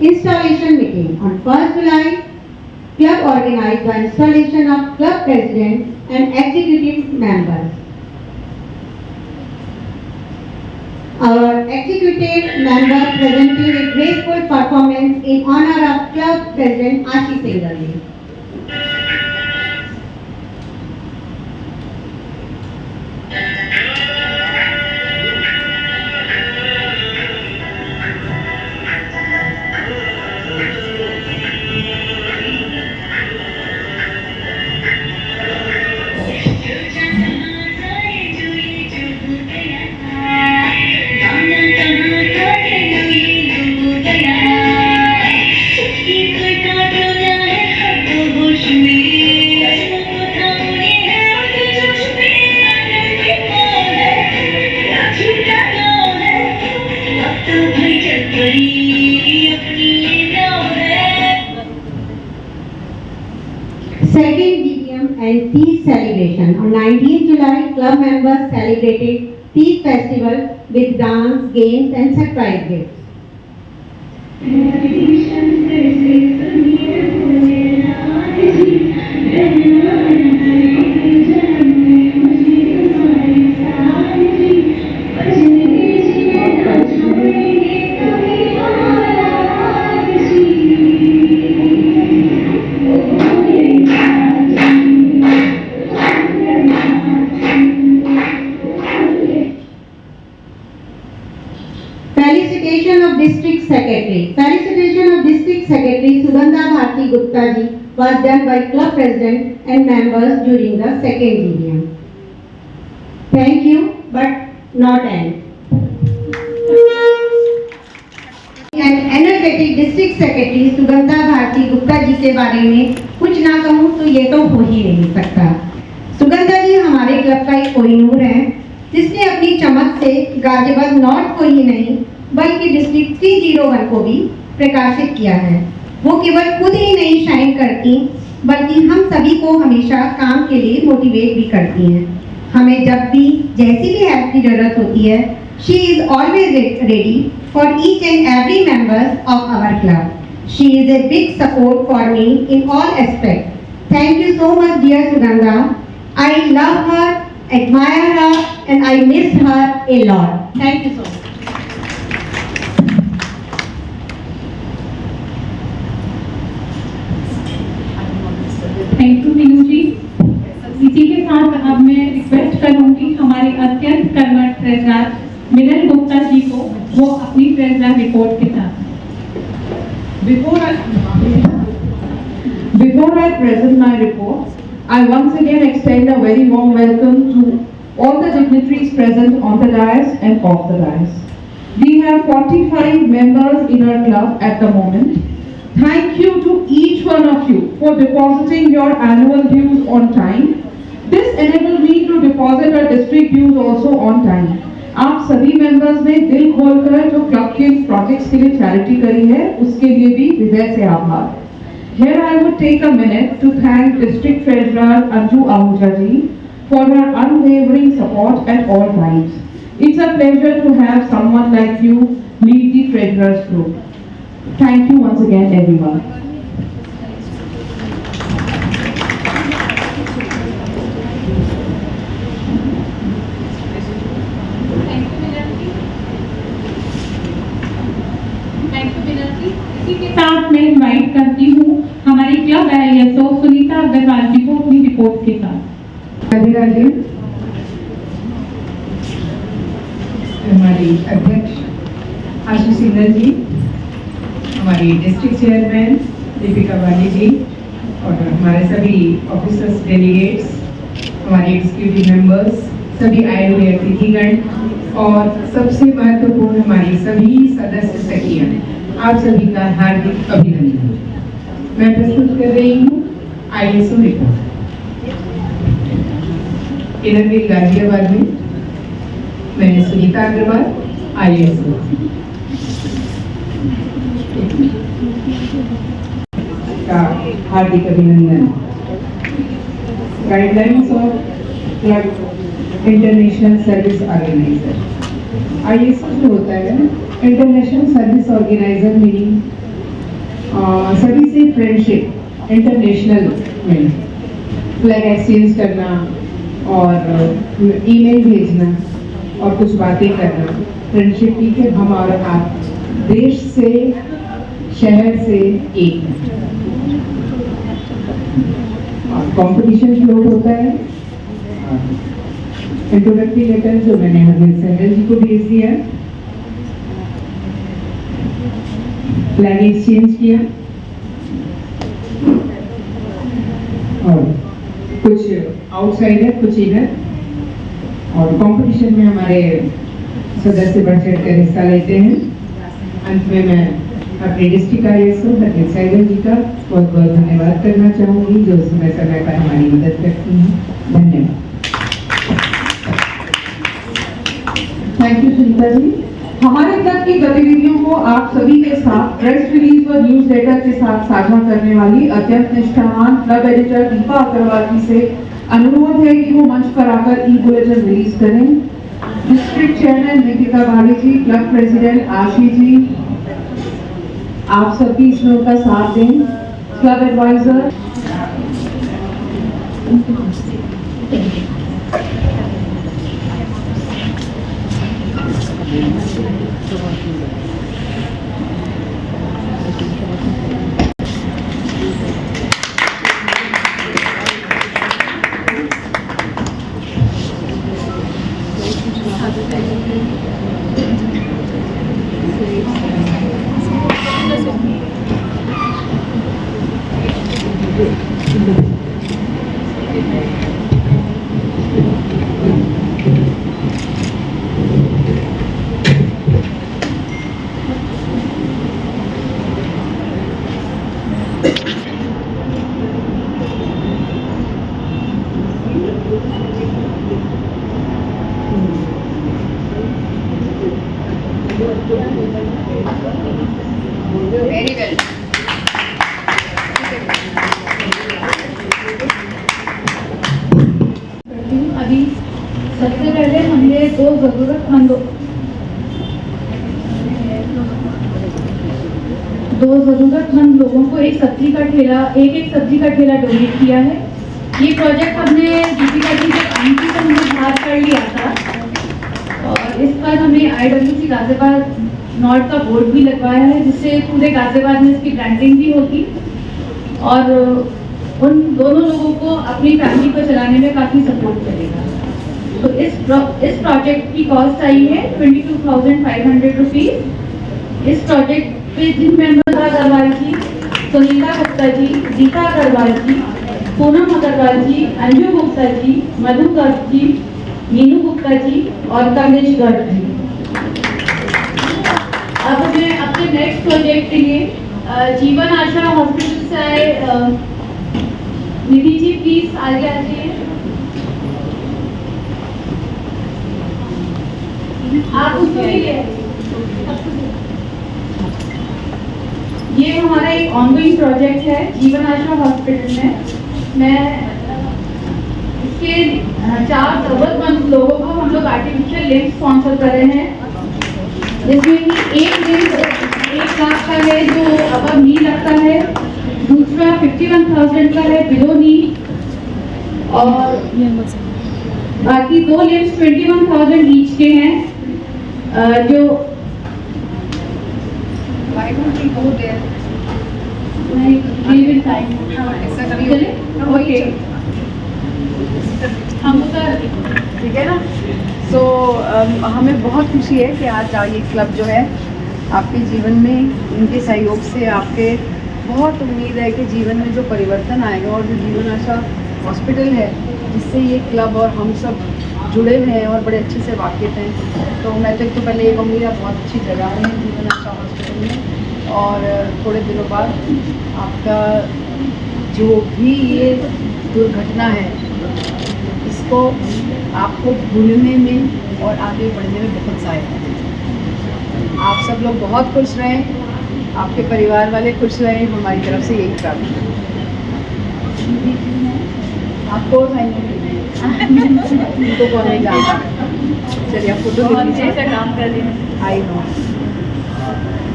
Installation meeting on 1st July. Club organized the installation of club president and executive members. Our executive member presented a graceful performance in honor of club president Ashish Singhal ji. Second DDM and Tea celebration. On 19th July, club members celebrated Tea festival with dance, games and surprise gifts. Felicitation of District Secretary. Felicitation of District Secretary Sugandha Bharti Gupta ji was done by club president and members during the second DDM. Thank you, but not end. And energetic District Secretary Sugandha Bharti Gupta जी के बारे में कुछ ना कहूँ तो ये तो हो ही नहीं सकता। सुगंधा जी हमारे क्लब का एक कोहिनूर है जिसने अपनी चमक से गाजियाबाद नॉर्थ को ही नहीं बल्कि डिस्ट्रिक्ट 301 को भी प्रकाशित किया है। वो केवल खुद ही नहीं शाइन करती बल्कि हम सभी को हमेशा काम के लिए मोटिवेट भी करती हैं। हमें जब भी जैसी भी हेल्प की जरूरत होती है, she is always ready for each and every members of our club. She is a big support for me in all aspects. Thank you so much, dear Sugandha. I love her, admire her, and I miss her a lot. Thank you so much. Thank you Meenu ji. इसी के साथ अब मैं request करूंगी हमारे अत्यंत कर्मठ treasurer मिलन गुप्ता जी को वो अपनी ट्रेजरर रिपोर्ट के साथ। Before I present my report, I once again extend a very warm welcome to all the dignitaries present on the dais and off the dais. We have 45 members in our club at the moment. Thank you to each one of you for depositing your annual dues on time. This enabled me to deposit our district dues also on time. आप सभी members ने दिल खोलकर जो club के projects के लिए charity करी है उसके लिए भी हृदय से आभार। Here I would take a minute to thank District Treasurer Anju Ahuja ji for her unwavering support at all times. It's a pleasure to have someone like you lead the Treasurer's group. Thank you once again, everyone. इसी के साथ मैं invite करती हूँ हमारी club ISO Sunita Agarwal जी को अपनी report के साथ। हमारी अध्यक्ष आशीष सिंघल जी, हमारी डिस्ट्रिक्ट चेयरमैन दीपिका बाली जी और हमारे सभी ऑफिसर्स, डेलीगेट्स, हमारे एग्जीक्यूटिव मेंबर्स, सभी आए हुए अतिथिगण और सबसे महत्वपूर्ण हमारी सभी सदस्य सखियां, आप सभी का हार्दिक अभिनंदन। मैं प्रस्तुत कर रही हूँ ISO रिपोर्ट। इनरव्हील गाजियाबाद में। मैं सुनीता अग्रवाल, IAS का हार्दिक अभिनंदन। Guidelines of club international service organiser. IAS जो होता है इंटरनेशनल सर्विस ऑर्गेनाइजर, मीनिंग सभी से फ्रेंडशिप इंटरनेशनल में फ्लैग एक्सचेंज करना और ईमेल भेजना और कुछ बातें करना। फ्रेंडशिप की कि हम और आप देश से, शहर से एक हैं। और कंपटीशन फ्लोट होता है। इंट्रोडक्टरी लेटर जो मैंने हरवीर सहगल जी को भेज दिया, फ्लैग एक्सचेंज किया और कुछ आउटसाइडर, कुछ इनर, और कंपटीशन में हमारे सदस्य बढ़ चढ़ कर हिस्सा लेते हैं। अंत में मैं अपने डिस्ट्रिक्ट IAS हरवीर सहगल जी का बहुत बहुत धन्यवाद करना चाहूँगी, जो समय समय पर हमारी मदद करती हैं। धन्यवाद। Thank you Sunita ji. हमारे क्लब की गतिविधियों को आप सभी के साथ प्रेस रिलीज व न्यूज लेटर के साथ साझा करने वाली अत्यंत निष्ठावान क्लब एडिटर दीपा अग्रवाल जी से अनुरोध है कि वो मंच पर आकर ई बुलेटिन रिलीज करें। डिस्ट्रिक्ट चेयरमैन निकिता भाड़ी जी, क्लब प्रेसिडेंट आशी जी, आप सभी इसमें उनका साथ दें। Club advisor very well. अभी सबसे पहले हमने दो जरूरतमंद लोगों को एक सब्जी का ठेला डोनेट किया है। ये प्रोजेक्ट हमने दीपिका जी जब आई थी तो हमने बात कर लिया था, और इस पर हमने IWC गाजियाबाद नॉर्थ का बोर्ड भी लगवाया है, जिससे पूरे गाजियाबाद में इसकी ब्रांडिंग भी होगी और उन दोनों लोगों को अपनी फैमिली को चलाने में काफ़ी सपोर्ट करेगा। तो इस प्रोजेक्ट की कॉस्ट आई है 22,500 रुपीज़। इस प्रोजेक्ट पे जिन मेंबर अग्रवाल जी, सुनीता गुप्ता जी, गीता अग्रवाल जी, पूनम अग्रवाल जी, अंजू गुप्ता जी, मधु गर्ग जी, मीनू गुप्ता जी और कमलेश गर्ग जी। अब मैं अपने नेक्स्ट प्रोजेक्ट के लिए जीवन आशा हॉस्पिटल से आए निधि जी, प्लीज आगे आ जाइए। आप उसको भी ले आइए। ये हमारा एक ऑनगोइंग प्रोजेक्ट है जीवन आशा हॉस्पिटल में। मैं इसके 4 जरूरतमंद लोगों को हम लोग आर्टिफिशियल लिम्ब स्पॉन्सर कर रहे हैं, जिसमें कि एक लिम्ब 1 लाख का है जो अबव नी लगता है, दूसरा 51,000 का है बिलो नी, और बाकी 2 लिम्स 21,000 ईच के हैं। जो ठीक है ना। सो हमें बहुत खुशी है कि आज ये क्लब जो है आपके जीवन में, इनके सहयोग से आपके बहुत उम्मीद है कि जीवन में जो परिवर्तन आएगा, और जो जीवन आशा हॉस्पिटल है जिससे ये क्लब और हम सब जुड़े हुए हैं और बड़े अच्छे से वाकिफ़ हैं। तो मैं तो पहले ये कहूँगी आप बहुत अच्छी जगह में जीवन आशा हॉस्पिटल में, और थोड़े दिनों बाद आपका जो भी ये दुर्घटना है इसको आपको भूलने में और आगे बढ़ने में बहुत सहायता देगी। आप सब लोग बहुत खुश रहें, आपके परिवार वाले खुश रहें, हमारी तरफ से यही प्रार्थना है। आपको उनको कौन नहीं जानता। चलिए आप फोटो ले लीजिए, से काम कर लीजिए। आई नो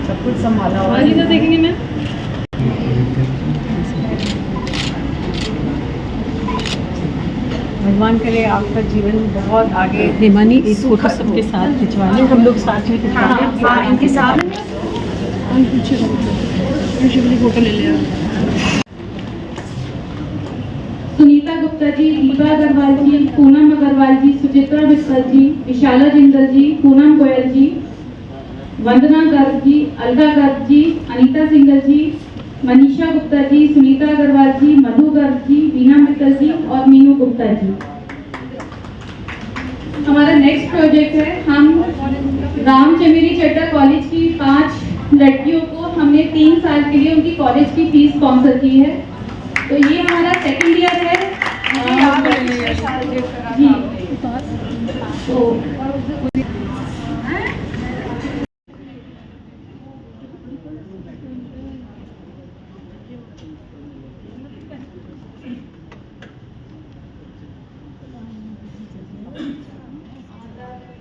सब कुछ संभाला हुआ और नहीं तो है। देखेंगे मैम। भगवान करे आपका जीवन बहुत आगे हिमानी इस फोटो सबके साथ खिंचवा लें, हम लोग साथ में खिंचवा लें। हाँ इनके साथ फोटो ले लिया। सुनीता गुप्ता जी, दीपा अग्रवाल जी, पूनम अग्रवाल जी, सुचित्रा मित्तल जी, विशाला जिंदल जी, पूनम गोयल जी, वंदना गर्ग जी, अलका गर्ग जी, अनीता सिंगल जी, मनीषा गुप्ता जी, सुनीता अग्रवाल जी, मधु गर्ग जी, वीना मित्तल जी और मीनू गुप्ता जी। हमारा नेक्स्ट प्रोजेक्ट है, हम रामचमेरी चड्डा कॉलेज की 5 लड़कियों को हमने 3 साल के लिए उनकी कॉलेज की फीस स्पॉन्सर की है। तो ये हमारा सेकंड ईयर है जी। तो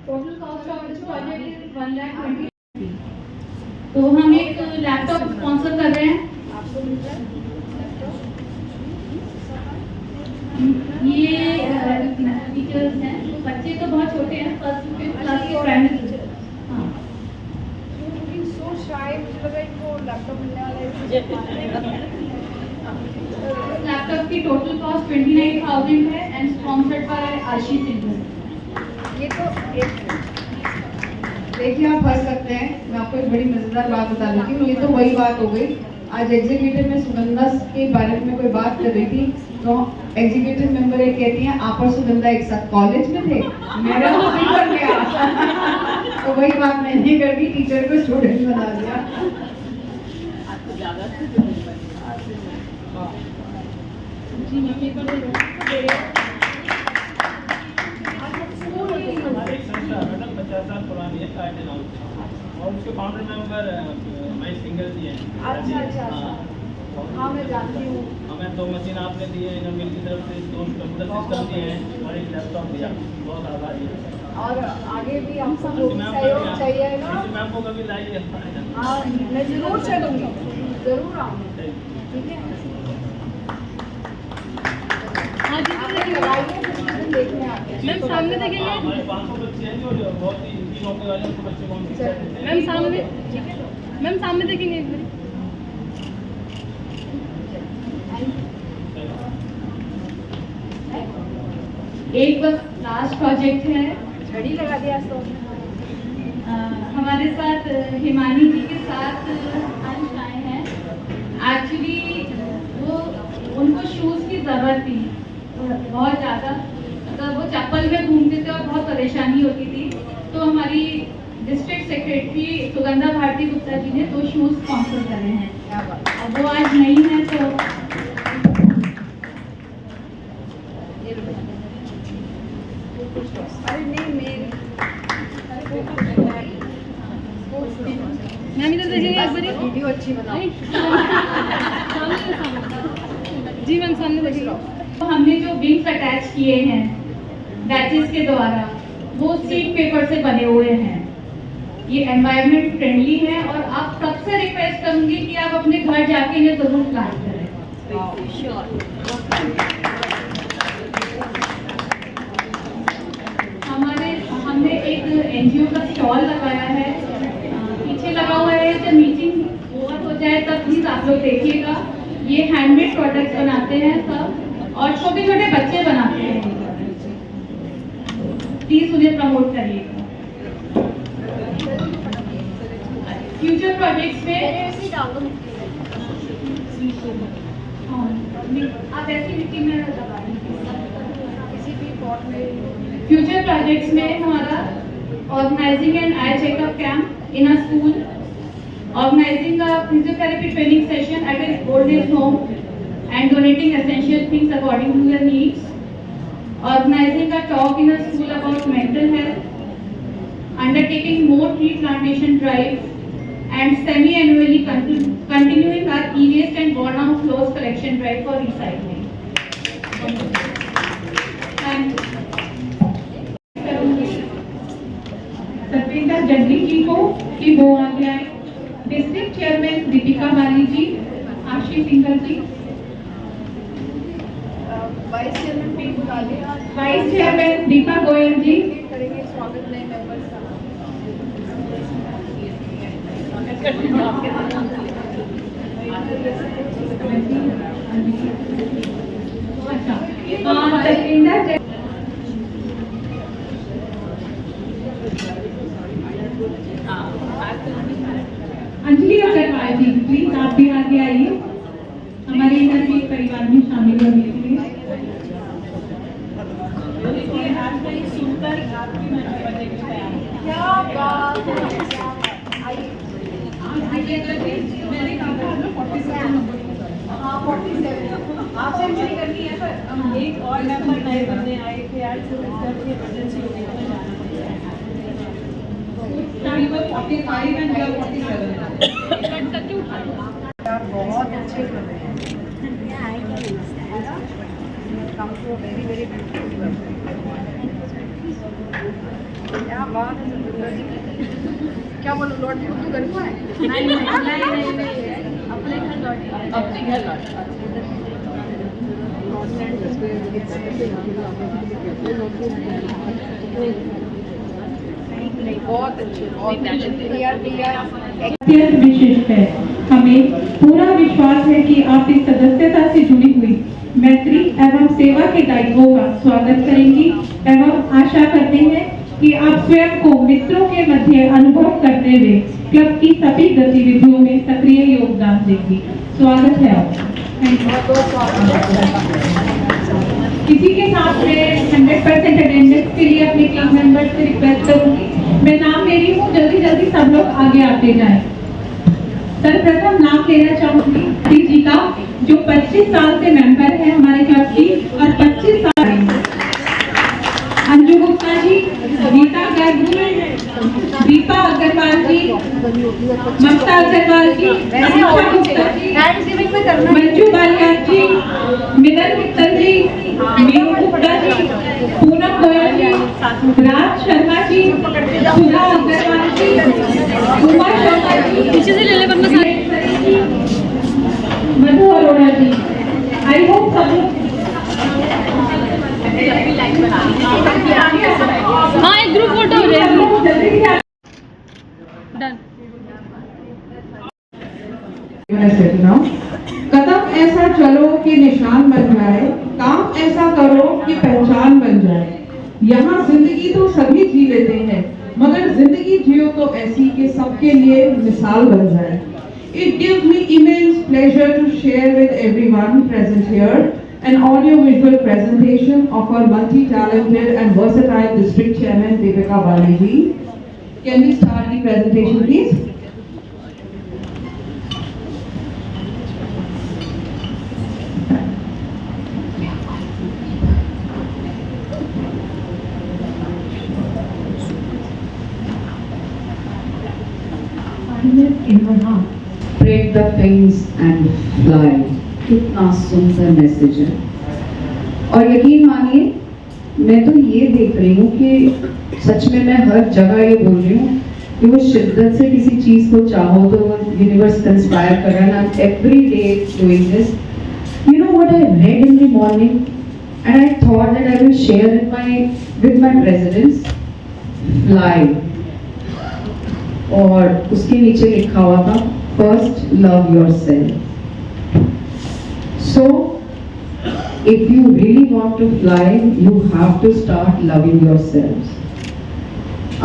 total cost of this project is 1,20,000। तो हम एक लैपटॉप स्पॉन्सर कर रहे हैं। ये टीचर्स हैं, बच्चे तो बहुत छोटे हैं, फर्स्ट क्लास के प्राइमरी टीचर। लैपटॉप की टोटल कॉस्ट 29,000 है and sponsored by Ashish Singh. ये तो देखिए आप हंस सकते हैं, मैं आपको एक बड़ी मजेदार बात बता देती हूँ। ये तो वही बात हो गई, आज एग्जीक्यूटिव में सुगंधा के बारे में कोई बात कर रही थी तो एग्जीक्यूटिव मेंबर एक कहती हैं आप और सुगंधा एक साथ कॉलेज में थे, मेरा तो नहीं कर गया। तो वही बात मैंने कर दी, टीचर को स्टूडेंट बना दिया। और उसके फाउंडर मेंबर मैं सिंगल जी हैं। अच्छा हाँ मैं जानती हूँ। हमें 2 मशीन आपने दिए, मिल की तरफ से 2 कंप्यूटर सिस्टम दिए हैं और एक लैपटॉप दिया, बहुत आभारी है। और आगे भी हमको सहयोग चाहिएगा। मैम को कभी लाइए। हाँ मैं जरूर चलूँगी, जरूर आऊँगी, ठीक है। हाँ जी देखने आते हैं मैम, सामने देखेंगे। हमारे 500 बच्चे हैं जो बहुत ही हिंदी नौकरी वाले उनको बच्चे को हम शिक्षा देते हैं। मैम सामने, मैम सामने देखेंगे एक बार। एक बस लास्ट प्रोजेक्ट है, घड़ी लगा दिया तो हमारे साथ हिमानी जी के साथ अंश आए हैं। एक्चुअली वो उनको शूज़ की ज़रूरत थी बहुत ज़्यादा, मतलब वो चप्पल में घूमते थे और बहुत परेशानी होती थी। तो हमारी डिस्ट्रिक्ट सेक्रेटरी सुगंधा भारती गुप्ता जी ने 2 शूज़ स्पॉन्सर करे हैं। अब वो आज नहीं है तो अरे नहीं मेरी मैम इधर देखेंगे एक बार। वीडियो अच्छी बनाओ। जी मैम सामने देखेंगे। तो हमने जो विंग्स अटैच किए हैं बैचेस के द्वारा, वो सीट पेपर से बने हुए हैं। ये एनवायरनमेंट फ्रेंडली है और आप सबसे रिक्वेस्ट करूंगी कि आप अपने घर जाके इन्हें जरूर प्लान करें। हमने एक एनजीओ का स्टॉल लगाया है, पीछे लगा हुआ है। जब मीटिंग ओवर हो जाए तब प्लीज आप लोग देखिएगा। ये हैंडमेड प्रोडक्ट्स बनाते हैं सब और छोटे छोटे बच्चे बनाते हैं, प्लीज उन्हें प्रमोट करिएगा। फ्यूचर प्रोजेक्ट्स में आप ऐसी मिट्टी में लगा किसी भी पॉट में। फ्यूचर प्रोजेक्ट्स में हमारा organising an eye checkup camp in a school, organising a physiotherapy training session at an old age home and donating essential things according to their needs, organizing a talk in a school about mental health, undertaking more tree plantation drives, and semi-annually continuing our e-waste and worn-out clothes collection drive for recycling. Satvinder Jaggi ji को कि वो आगे आए। District chairman Deepika Bali ji, Ashish Singhal ji, vice chairman P बुलाले, vice chairman Deepa Goyal ji करेंगे स्वागत नए members का। सतविंदर अंजलि अग्रवाल जी, प्लीज आप भी आगे आइए हमारे इनरवीर परिवार में शामिल होने के लिए। आपसे एंट्री करनी है पर एक और मेंबर नए बनने आए थे आज से इमरजेंसी हो गई तो जाना पड़ेगा। बहुत अच्छे कर रहे हैं। Come to very very beautiful. क्या बात है सतविंदर जी। क्या बोलो लौट भी उर्दू घर को है? नहीं अपने घर लौट। अपने घर लौट। बहुत अच्छे अत्यंत विशिष्ट है। हमें पूरा विश्वास है कि आप इस सदस्यता से जुड़ी हुई मैत्री एवं सेवा के दायित्वों का स्वागत करेंगी एवं आशा करते हैं कि आप स्वयं को मित्रों के मध्य अनुभव करते हुए क्लब की सभी गतिविधियों में सक्रिय योगदान देंगी। स्वागत है आपका। किसी के साथ में 100% अटेंडेंस के लिए अपने क्लब मेंबर्स से रिक्वेस्ट करूंगी। मैं नाम ले रही हूँ, जल्दी जल्दी सब लोग आगे आते जाएं। सर्वप्रथम नाम लेना चाहूंगी जी का, जो 25 साल से मेंबर है हमारे क्लब की और 25 साल। अंजू गुप्ता जी, गीता गर्ग जी, दीपा अग्रवाल जी, ममता अग्रवाल जी, अनीशा गुप्ता जी, मंजू बालिया जी, मिलन मित्तल जी, मीनू गुप्ता जी, पूनम गोयल जी, राज शर्मा जी, सुधा अग्रवाल जी, उमा शर्मा जी, पीछे से ले ले वरना सारे, मधु अरोड़ा जी। आई होप सब हाँ एक ग्रुप फोटो हो जाएगी। कदम ऐसा चलो कि निशान बन जाए, काम ऐसा करो कि पहचान बन जाए। यहाँ जिंदगी तो सभी जी लेते हैं, मगर जिंदगी जियो तो ऐसी कि सबके लिए मिसाल बन जाए। It gives me immense pleasure to share with everyone present here an audio-visual presentation of our multi-talented and versatile District Chairman Deepika Bali ji. Can we start the presentation, please? Spread the wings and fly. कितना सुंदर message है। और यकीन मानिए मैं तो ये देख रही हूँ कि सच में मैं हर जगह ये बोल रही हूँ कि वो शिद्दत से किसी चीज को चाहो तो यूनिवर्स कंस्पायर कर रहा है। Every day doing this. You know what I read in the morning and I thought that I will share it with my presidents. Fly. और उसके नीचे लिखा हुआ था first love yourself. So, if you really want to fly, you have to start loving yourselves.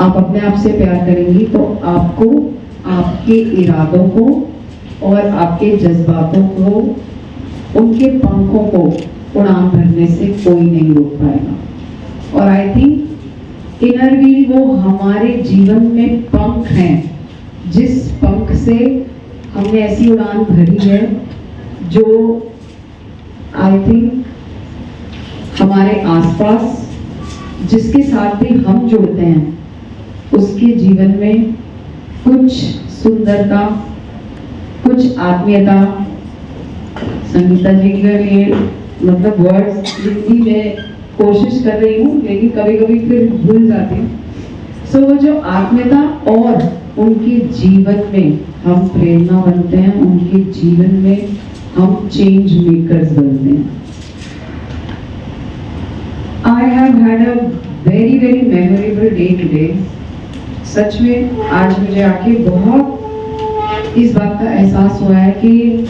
आप अपने आप से प्यार करेंगी तो आपको आपके इरादों को और आपके जज्बातों को, उनके पंखों को उड़ान भरने से कोई नहीं रोक पाएगा। और आई थिंक इनर व्हील वो हमारे जीवन में पंख हैं, जिस पंख से हमने ऐसी उड़ान भरी है जो I think हमारे आसपास जिसके साथ भी हम जुड़ते हैं उसके जीवन में कुछ सुंदरता, कुछ आत्मीयता, संगीता जी के लिए मतलब वर्ड्स हिंदी में कोशिश कर रही हूँ लेकिन कभी कभी फिर भूल जाती हूँ। सो वो जो आत्मीयता और उनके जीवन में हम प्रेरणा बनते हैं, उनके जीवन में हम चेंज मेकर्स बनते हैं। I have had a very memorable day today. सच में आज मुझे आके बहुत इस बात का एहसास हुआ है कि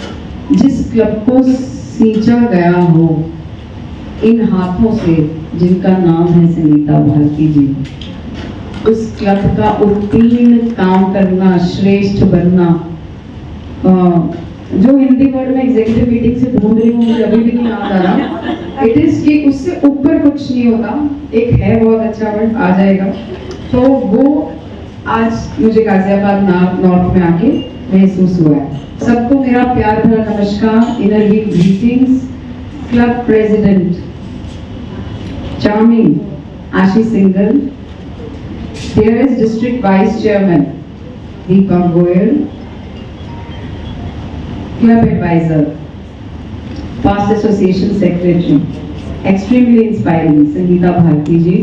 जिस क्लब को सींचा गया हो इन हाथों से जिनका नाम है संगीता भारती जी, उस क्लब का उत्तीर्ण काम करना, श्रेष्ठ बनना, जो हिंदी वर्ड में एग्जीक्यूटिव मीटिंग से ढूंढ रही हूँ मुझे अभी भी नहीं याद आ रहा, इट इज कि उससे ऊपर कुछ नहीं होता, एक है बहुत अच्छा वर्ड आ जाएगा। तो वो आज मुझे गाजियाबाद नॉर्थ में आके महसूस हुआ है। सबको मेरा प्यार भरा नमस्कार, inner wheel greetings. Club president charming Ashish Singhal, dearest district vice chairman Deepak Goyal, club advisor, past association secretary, extremely inspiring Sangeeta Bharti ji.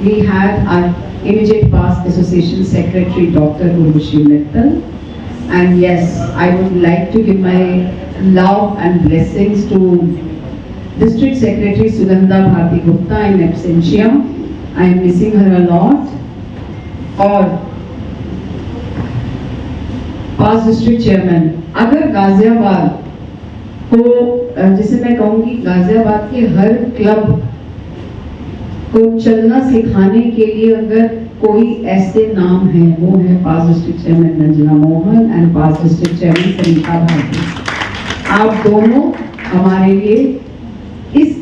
We had our immediate past association secretary Dr. Urvashi Mittal, and yes, I would like to give my love and blessings to district secretary Sugandha Bharti Gupta in absentia. I am missing her a lot. और पास district chairman, अगर गाजियाबाद को जिसे मैं कहूँगी गाजियाबाद के हर club को चलना सिखाने के लिए अगर कोई ऐसे नाम है वो है past district chairman Ranjana Mohan and past district chairman Sangeeta Bharti. आप दोनों हमारे लिए इस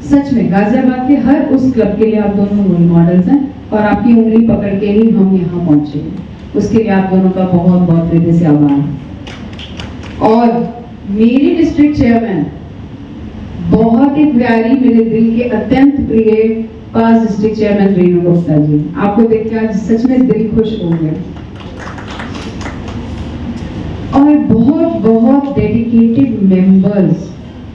सच में गाजियाबाद के हर उस क्लब के लिए आप दोनों रोल मॉडल्स हैं और आपकी उंगली पकड़ के ही हम यहाँ पहुंचे, उसके लिए आप दोनों का बहुत बहुत हृदय से आभार। और मेरी डिस्ट्रिक्ट चेयरमैन बहुत ही प्यारी, मेरे दिल के अत्यंत प्रिय पास डिस्ट्रिक्ट चेयरमैन रेणु गुप्ता जी, आपको देख के आज सच में दिल खुश हो गया। और बहुत बहुत dedicated members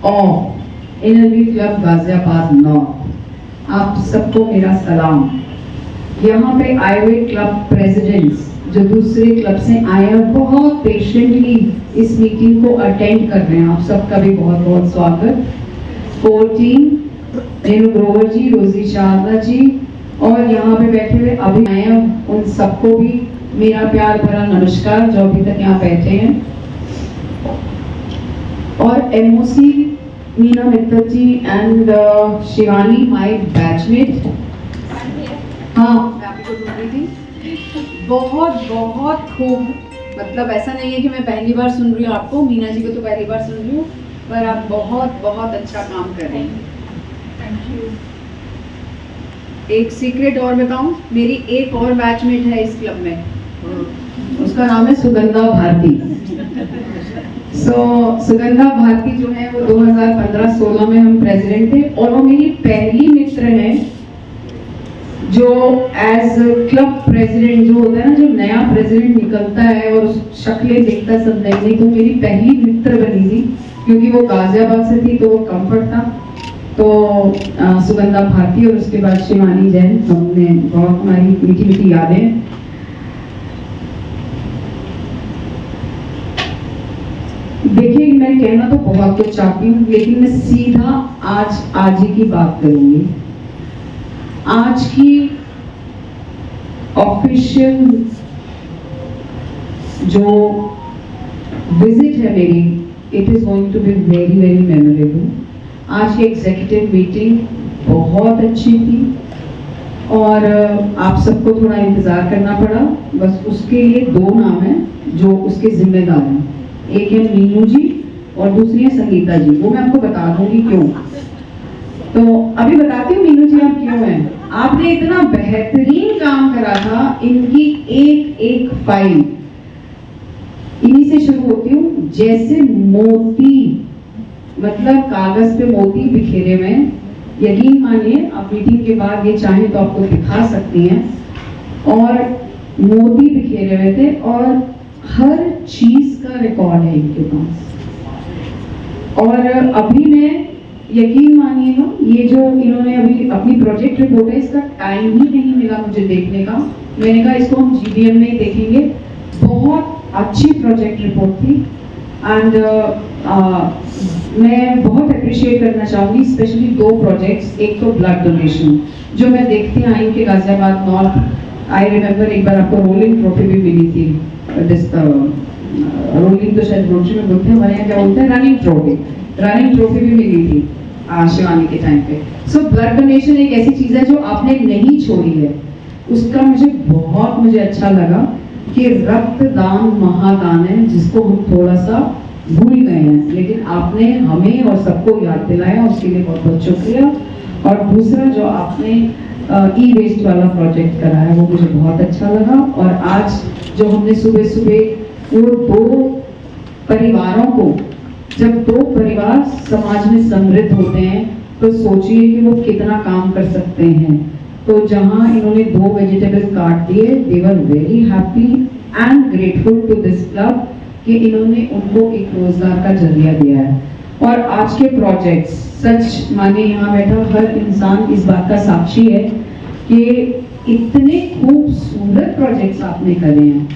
of inner wheel club Ghaziabad north, आप सबको मेरा सलाम। यहाँ पे आए हुए क्लब प्रेसिडेंट्स जो दूसरे क्लब से आए हैं बहुत पेशेंटली इस मीटिंग को अटेंड कर रहे हैं, आप सबका भी बहुत बहुत स्वागत। कोर टीम रेणु ग्रोवर जी, रोजी शारदा जी और यहाँ पे बैठे हुए अभी आए हैं, उन सबको भी मेरा प्यार भरा नमस्कार जो अभी तक यहाँ बैठे हैं। और MOC Meena Mittal ji and Shivani my batchmate, हाँ मैं आपको ढूंढ रही थी, बहुत बहुत खूब, मतलब ऐसा नहीं है कि मैं पहली बार सुन रही हूँ आपको, मीना जी को तो पहली बार सुन रही हूँ, पर आप बहुत बहुत अच्छा काम कर रही हैं। Thank you. एक सीक्रेट और बताऊं, मेरी एक और बैचमेट है इस क्लब में, उसका नाम है सुगंधा भारती। सुगंधा भारती जो है वो 2015-16 में हम प्रेसिडेंट थे और वो मेरी पहली मित्र है जो एज क्लब प्रेसिडेंट जो होता है ना, जो नया प्रेसिडेंट निकलता है और शक्लें देखता है सब नई, तो मेरी पहली मित्र बनी थी क्योंकि वो गाजियाबाद से थी तो वो कंफर्ट था। तो सुगंधा भारती और उसके बाद शिवानी जैन, हमने बहुत हमारी मीठी मीठी यादें। देखिए मैं कहना तो बहुत कुछ चाहती हूँ लेकिन मैं सीधा आज ही की बात करूंगी। आज की ऑफिशियल जो विजिट है मेरी, it is going to be very very memorable. आज की एग्जीक्यूटिव मीटिंग बहुत अच्छी थी और आप सबको थोड़ा इंतजार करना पड़ा, बस उसके लिए दो नाम हैं जो उसके जिम्मेदार हैं, एक है मीनू जी और दूसरी है संगीता जी, वो मैं आपको बता दूंगी क्यों। तो अभी बताती हूँ मीनू जी आप क्यों हैं। आपने इतना बेहतरीन काम करा था, इनकी एक एक फाइल इन्हीं से शुरू होती हूँ, जैसे मोती मतलब कागज पे मोती बिखेरे हुए हैं। यकीन मानिए, आप मीटिंग के बाद ये चाहे तो आपको दिखा सकती हैं, और मोती बिखेरे हुए थे और हर चीज का रिकॉर्ड है इनके पास। और अभी मैं, यकीन मानिएगा, ये जो इन्होंने अभी अपनी प्रोजेक्ट रिपोर्ट है, इसका टाइम ही नहीं मिला मुझे देखने का। मैंने कहा इसको हम GBM में ही देखेंगे। बहुत अच्छी प्रोजेक्ट रिपोर्ट थी एंड मैं बहुत अप्रिशिएट करना चाहूँगी स्पेशली 2 प्रोजेक्ट्स। एक तो ब्लड डोनेशन जो मैं देखती आई कि गाजियाबाद नॉर्थ, आई रिमेम्बर एक बार आपको रोलिंग ट्रॉफी भी मिली थी। रोलिंग तो शायद रोटरी में बोलते हैं, हमारे यहाँ क्या बोलते हैं, रनिंग ट्रॉफी भी मिली थी शिवानी के टाइम पे। सो ब्लड डोनेशन एक ऐसी चीज़ है जो आपने नहीं छोड़ी है। उसका मुझे अच्छा लगा कि रक्तदान महादान है, जिसको हम थोड़ा सा भूल गए हैं, लेकिन आपने हमें और सबको याद दिलाया, उसके लिए बहुत बहुत शुक्रिया। और दूसरा जो आपने ई-वेस्ट वाला प्रोजेक्ट कराया वो मुझे बहुत अच्छा लगा। और आज जो हमने सुबह सुबह वो 2 परिवारों को, जब 2 परिवार समाज में समृद्ध होते हैं तो सोचिए कि वो कितना काम कर सकते हैं। तो जहां इन्होंने 2 वेजिटेबल काट दिए, they were very happy and grateful to this club कि इन्होंने उनको एक रोजगार का जरिया दिया है। और आज के प्रोजेक्ट्स, सच माने यहाँ बैठा हर इंसान इस बात का साक्षी है कि इतने खूबसूरत प्रोजेक्ट्स आपने करे हैं,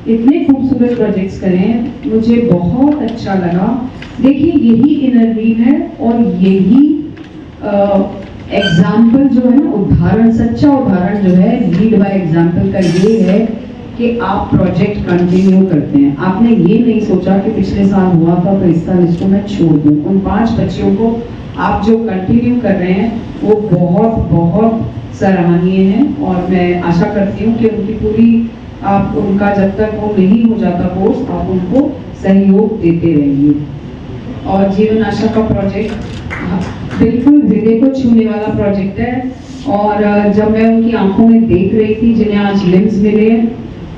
इतने खूबसूरत प्रोजेक्ट्स करे हैं, मुझे बहुत अच्छा लगा। देखिए यही इनर व्हील है और यही एग्जाम्पल जो है ना, उदाहरण, सच्चा उदाहरण जो है, लीड बाय एग्जाम्पल का ये है कि आप प्रोजेक्ट कंटिन्यू करते हैं। आपने ये नहीं सोचा कि पिछले साल हुआ था तो इस साल इसको मैं छोड़ दूं। उन 5 बच्चियों को आप जो कंटिन्यू कर रहे हैं वो बहुत बहुत सराहनीय है। और मैं आशा करती हूँ कि उनकी पूरी, आप उनका जब तक वो नहीं हो जाता कोर्स, आप उनको सहयोग देते रहिए। और जीवन आशा का प्रोजेक्ट बिल्कुल हृदय को छूने वाला प्रोजेक्ट है। और जब मैं उनकी आंखों में देख रही थी, जिन्हें आज लिम्स मिले,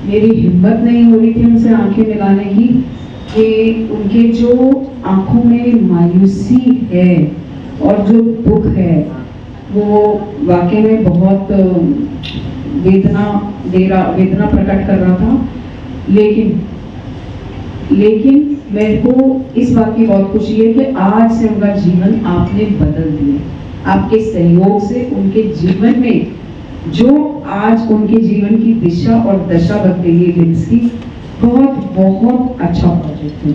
मेरी हिम्मत नहीं हो रही थी उनसे आंखें मिलाने की, कि उनके जो आंखों में मायूसी है और जो दुख है वो वाकई में बहुत वेदना प्रकट कर रहा था। लेकिन मेरे को इस बात की बहुत खुशी है कि आज से उनका जीवन आपने बदल दिया। आपके सहयोग से उनके जीवन में जो आज उनके जीवन की दिशा और दशा बदलेगी लिम्स की, बहुत बहुत अच्छा प्रोजेक्ट है।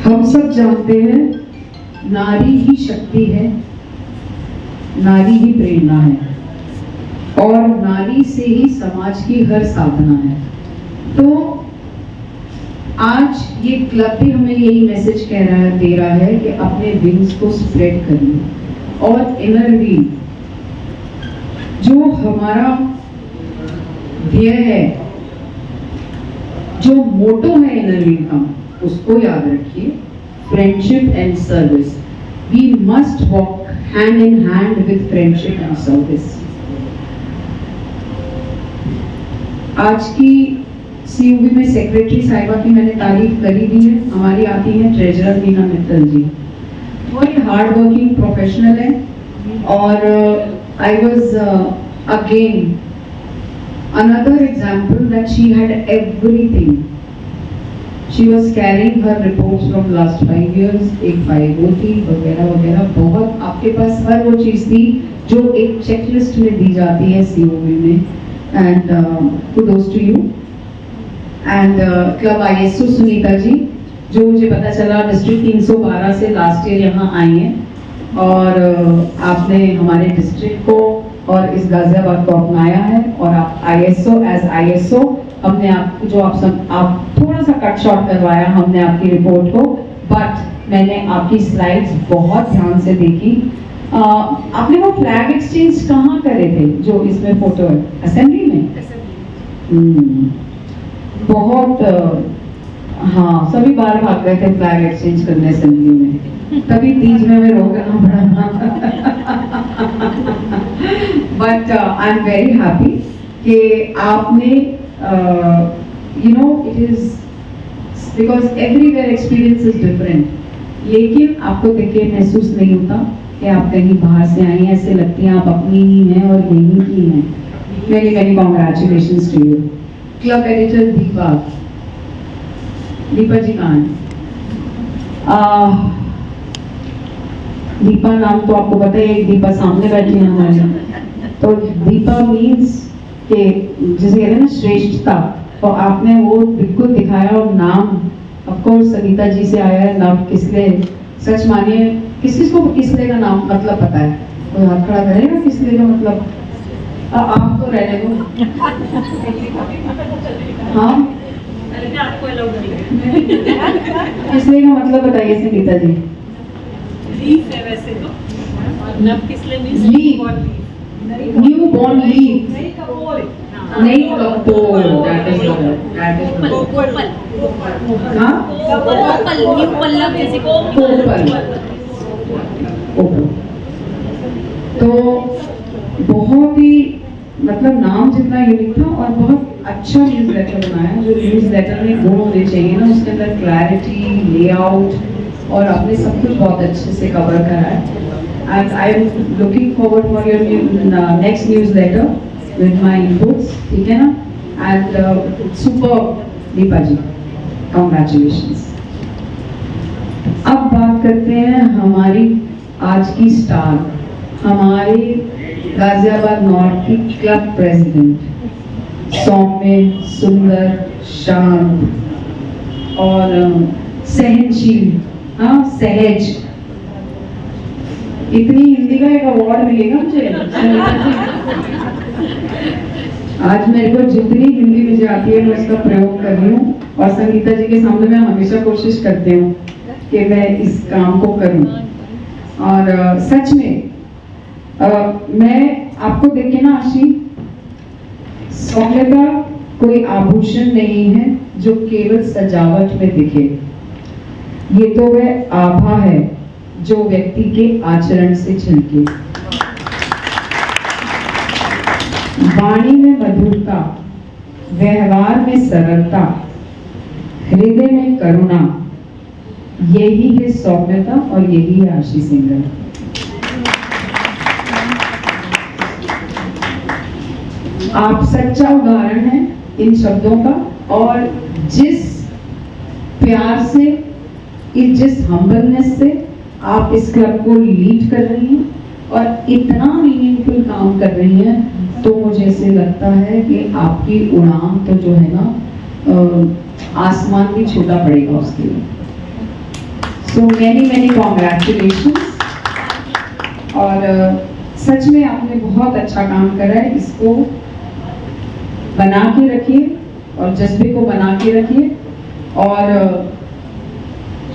हम सब जानते हैं नारी ही शक्ति है, नारी ही प्रेरणा है और नारी से ही समाज की हर साधना है। तो आज ये क्लब भी हमें यही मैसेज दे रहा है कि अपने विंग्स को स्प्रेड करिए। और इनर व्हील जो हमारा ध्येय है, जो मोटो है इनर व्हील का, उसको याद रखिए, friendship and service. We must walk hand in hand with friendship and service. आज की CUB में सेक्रेटरी साहिबा की मैंने तारीफ करी दी है। हमारी आती है ट्रेजरर मीना मित्तल जी, वो एक हार्ड वर्किंग प्रोफेशनल है। और I was again another example that she had everything. She was carrying her reports from last 5 years, एक फाइल थी वगैरह वगैरह, बहुत आपके पास हर वो चीज़ थी जो एक चेकलिस्ट में दी जाती है CUB में। And kudos to you. And club ISO Sunita ji, जो मुझे पता चला डिस्ट्रिक्ट 312 से लास्ट ईयर यहाँ आई हैं और आपने हमारे डिस्ट्रिक्ट को और इस गाजियाबाद को अपनाया है। और आप ISO हमने आपको जो आप थोड़ा सा कट शॉर्ट करवाया हमने आपकी रिपोर्ट को, बट मैंने आपकी स्लाइड्स बहुत ध्यान से देखी। आपने वो फ्लैग एक्सचेंज कहाँ करे थे जो इसमें फोटो है? असेंबली में? बहुत हाँ, सभी बार भाग गए थे फ्लैग एक्सचेंज करने असेंबली में, तभी तीज में मैं रोकना पड़ा। But I am very happy कि आपने it is because everywhere experience is different, लेकिन आपको देख के महसूस नहीं होता कि आप कहीं बाहर से आई हैं, ऐसे लगती हैं आप अपनी ही हैं और यहीं की हैं। Very very congratulations to you. Club editor Deepa ji कहाँ हैं? दीपा नाम तो आपको पता है, दीपा सामने बैठी है हमारे। तो दीपा मीन्स के जिसे कहते हैं ना श्रेष्ठता, तो आपने वो बिल्कुल दिखाया। और नाम ऑफ कोर्स संगीता जी से आया है, नाम किसले। सच मानिए किसी को किसले का नाम मतलब पता है? कोई हाथ खड़ा करेगा किसले का मतलब? आप तो रहने दो। हाँ आपको अलाउ किसले का मतलब बताइए संगीता जी। लीफ है वैसे तो, नव किसले मींस न्यू बॉर्न लीफ, नहीं कपोल, दैट इज हाँ कोपल, न्यू पल्लव जैसे कोपल। तो बहुत ही मतलब नाम जितना यूनिक था और बहुत अच्छा न्यूज़लेटर बनाया। जो न्यूज़लेटर में गुण होने चाहिए ना, उसके अंदर क्लैरिटी, लेआउट, और आपने सब कुछ बहुत अच्छे से कवर करा है। And I am looking forward for your next newsletter with my inputs, ठीक है ना? And super Deepa ji, congratulations. अब बात करते हैं हमारी आज की स्टार, हमारे गाजियाबाद नॉर्थ की क्लब प्रेसिडेंट, सौम्य, सुंदर, शांत और सहनशील, हाँ सहज। इतनी हिंदी का एक अवार्ड मिलेगा मुझे। आज मेरे को जितनी हिंदी मुझे आती है मैं उसका प्रयोग कर रही हूँ, और संगीता जी के सामने मैं हमेशा कोशिश करती हूँ कि मैं इस काम को करूँ। और सच में मैं आपको देख के ना आशी, सौम्यता कोई आभूषण नहीं है जो केवल सजावट में दिखे, ये तो वह आभा है जो व्यक्ति के आचरण से झलके। वाणी में मधुरता, व्यवहार में सरलता, हृदय में करुणा, यही है सौम्यता और यही है आशी सिंगर। आप सच्चा उदाहरण हैं इन शब्दों का, और जिस प्यार से, जिस हम्बलनेस से आप इस क्लब को लीड कर रही हैं और इतना मीनिंगफुल काम कर रही हैं, तो मुझे ऐसे लगता है कि आपकी उड़ान तो जो है ना आसमान भी छोटा पड़ेगा उसके लिए। So many many congratulations. और सच में आपने बहुत अच्छा काम करा है। इसको बना के रखिए और जज्बे को बना के रखिए। और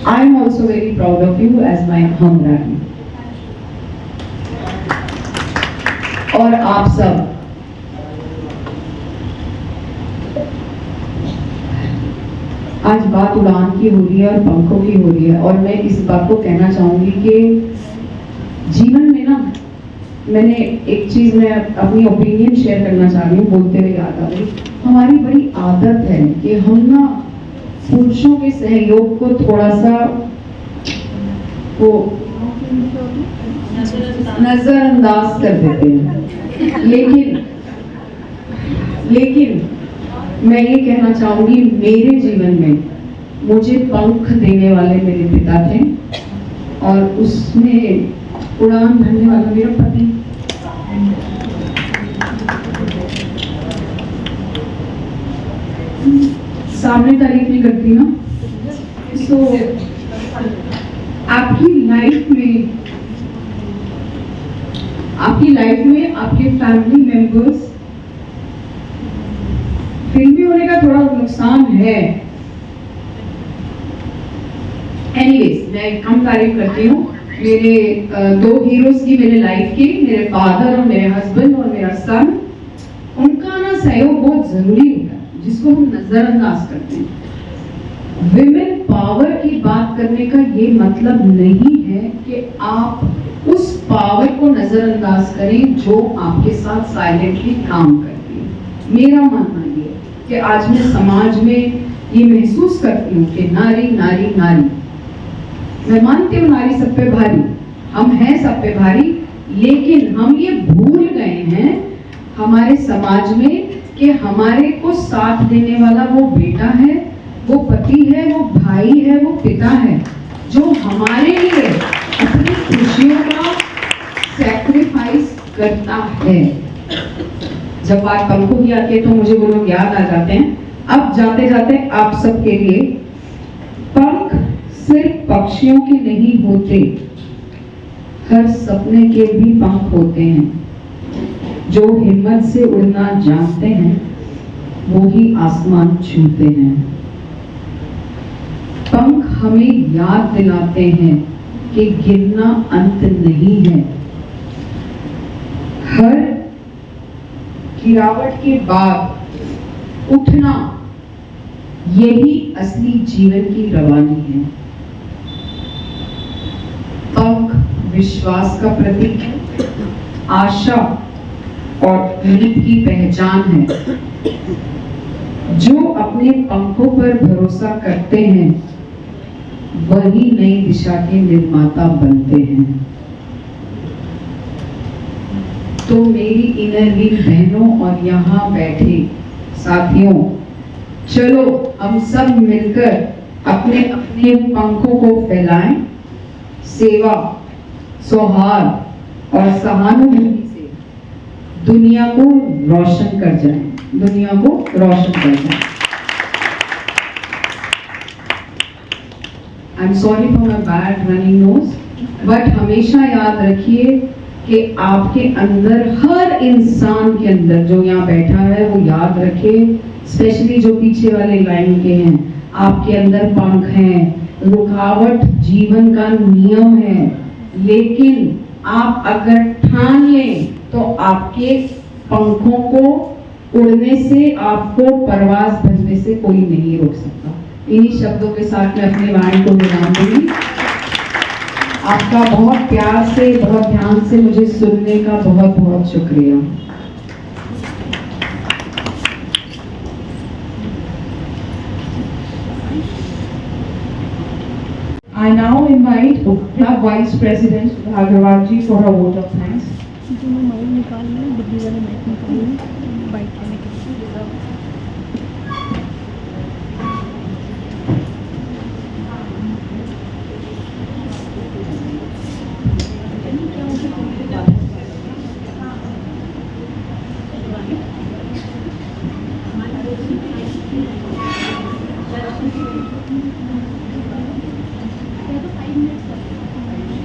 I am also very proud of you as my हमराही। और आप सब आज बात उड़ान की हो रही है और पंखों की हो रही है, और मैं इस बात को कहना चाहूंगी कि जीवन में ना, मैंने एक चीज मैं अपनी ओपिनियन शेयर करना चाह रही हूँ, बोलते हुए याद आ रही। हमारी बड़ी आदत है कि हम ना पुरुषों के सहयोग को थोड़ा सा वो नजरअंदाज कर देते हैं। लेकिन मैं ये कहना चाहूंगी, मेरे जीवन में मुझे पंख देने वाले मेरे पिता थे, और उसमें उड़ान भरने वाला मेरा पति। सामने तारीफ नहीं करती ना। सो आपकी लाइफ में आपके फैमिली मेंबर्स, फिल्मी होने का थोड़ा नुकसान है। एनीवेज, मैं कम तारीफ करती हूँ। मेरे दो हीरोज की मेरे लाइफ की, मेरे फादर और मेरे हस्बैंड और मेरा सन, उनका ना सहयोग बहुत जरूरी होता है, जिसको हम नजरअंदाज करते हैं। विमेन पावर की बात करने का ये मतलब नहीं है कि आप उस पावर को नजरअंदाज करें जो आपके साथ साइलेंटली काम करती है। मेरा मानना ये कि आज मैं समाज में ये महसूस करती हूँ कि नारी नारी नारी, मैं मानती हूँ नारी सब पे भारी, हम हैं सब पे भारी, लेकिन हम ये भूल गए हैं हमारे समाज में कि हमारे को साथ देने वाला वो बेटा है, वो पति है, वो भाई है, वो पिता है, जो हमारे लिए अपनी खुशियों का सैक्रिफाइस करता है। जब बात पंखों की आती है तो मुझे वो लोग याद आ जाते हैं। अब जाते जाते आप सबके लिए, पंख सिर्फ पक्षियों के नहीं होते, हर सपने के भी पंख होते हैं। जो हिम्मत से उड़ना जानते हैं वो ही आसमान छूते हैं। पंख हमें याद दिलाते हैं कि गिरना अंत नहीं है। हर गिरावट के बाद उठना, यही असली जीवन की रवानी है। पंख विश्वास का प्रतीक है, आशा और उम्मीद की पहचान है। जो अपने पंखों पर भरोसा करते हैं वही नई दिशा के निर्माता बनते हैं। तो मेरी इनर व्हील बहनों और यहाँ बैठे साथियों, चलो हम सब मिलकर अपने अपने पंखों को फैलाएं, सेवा, सौहार्द और सहानुभूति से दुनिया को रोशन कर जाएं, दुनिया को रोशन कर जाएं। I am sorry for my bad running nose, but हमेशा याद रखिए कि आपके अंदर, हर इंसान के अंदर जो यहाँ बैठा है वो याद रखे, स्पेशली जो पीछे वाले लाइन के हैं, आपके अंदर पंख हैं। रुकावट जीवन का नियम है, लेकिन आप अगर ठान लें तो आपके पंखों को उड़ने से, आपको परवाज भरने से कोई नहीं रोक सकता। इन्हीं शब्दों के साथ मैं अपनी वाणी को विराम दूंगी। आपका बहुत प्यार से, बहुत ध्यान से मुझे सुनने का बहुत बहुत शुक्रिया। I now invite Club Vice President Sudha Agrawal ji for a vote of thanks.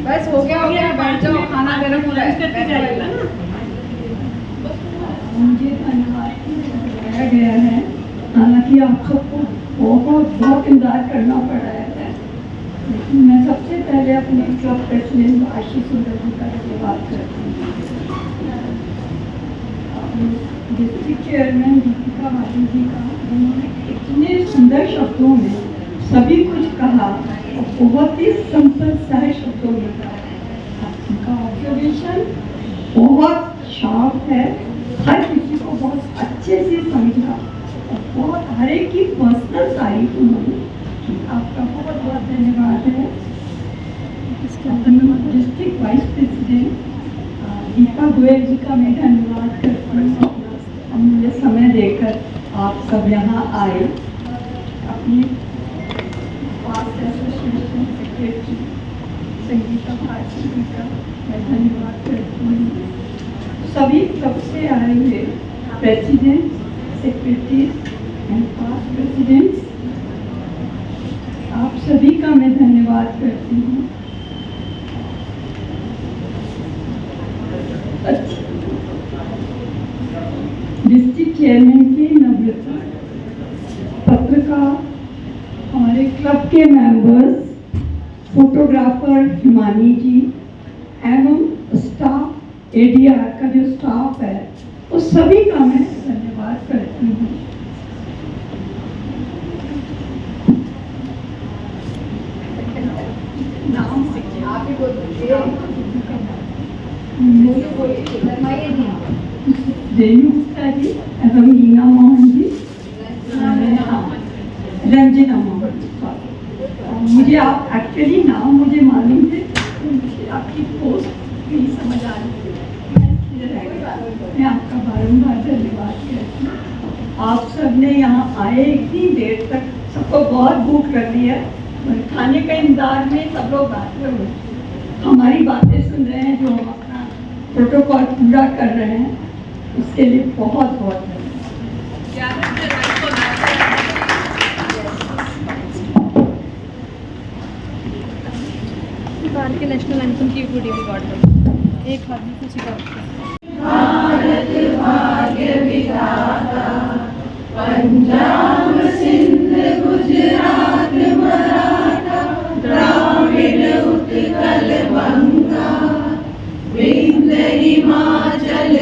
बस हो गया बैठ जाओ, खाना गर्म हो रहा है। मुझे धन्यवाद दिया गया है, हालांकि आप सबको बहुत इंतजार करना पड़ा है, लेकिन मैं सबसे पहले अपने क्लब प्रेसिडेंट आशीष सुंदर जी का धन्यवाद करती हूँ। डिस्ट्रिक्ट चेयरमैन दीपिका वाली जी का, उन्होंने इतने सुंदर शब्दों में सभी कुछ कहा और बहुत ही सिंपल सारे शब्दों में कहा। उनका ऑब्जर्वेशन बहुत शार्प है, हर किसी को बहुत अच्छे से समझा और बहुत हर एक की पर्सनल तारीफ उन्होंने की। आपका बहुत बहुत धन्यवाद है। District vice president Deepa Goyal ji का मैं धन्यवाद करती हूँ, मुझे समय देकर आप सब यहाँ आए। अपनी past association secretary Sangeeta Bharti ji का मैं धन्यवाद करती हूँ। सभी क्लब से आए हुए president, secretary and past presidents, आप सभी का मैं धन्यवाद करती हूँ। डिस्ट्रिक्ट चेयरमैन की नम्रता, पत्रकार, हमारे क्लब के मेंबर्स, फोटोग्राफर हिमानी जी एवं स्टाफ, एडीआर का जो स्टाफ है, उस सभी का मैं धन्यवाद करती हूँ। नाम रेणु गुप्ता जी एवं मीना मोहन जी, रंजना मोहन। मुझे आप एक्चुअली नाम मुझे मालूम है, मुझे आपकी पोस्ट नहीं समझ आ रही है। मैं आपका बारंबार धन्यवाद करती हूँ। आप सब ने यहाँ आए इतनी देर तक, सबको बहुत भूख लगी है, खाने का इंतजार में सब लोग बैठे हुए, हमारी बातें सुन रहे हैं, जो हम अपना प्रोटोकॉल पूरा कर रहे हैं, उसके लिए बहुत बहुत भारत के नेशनल एंथम की वीडियो रिकॉर्ड करो। एक हाथ में कुछ भारत भाग्य विधाता, पंजाब सिंध गुजरात मराठा, द्राविड उत्कल बंगा, विंध्य हिमाचल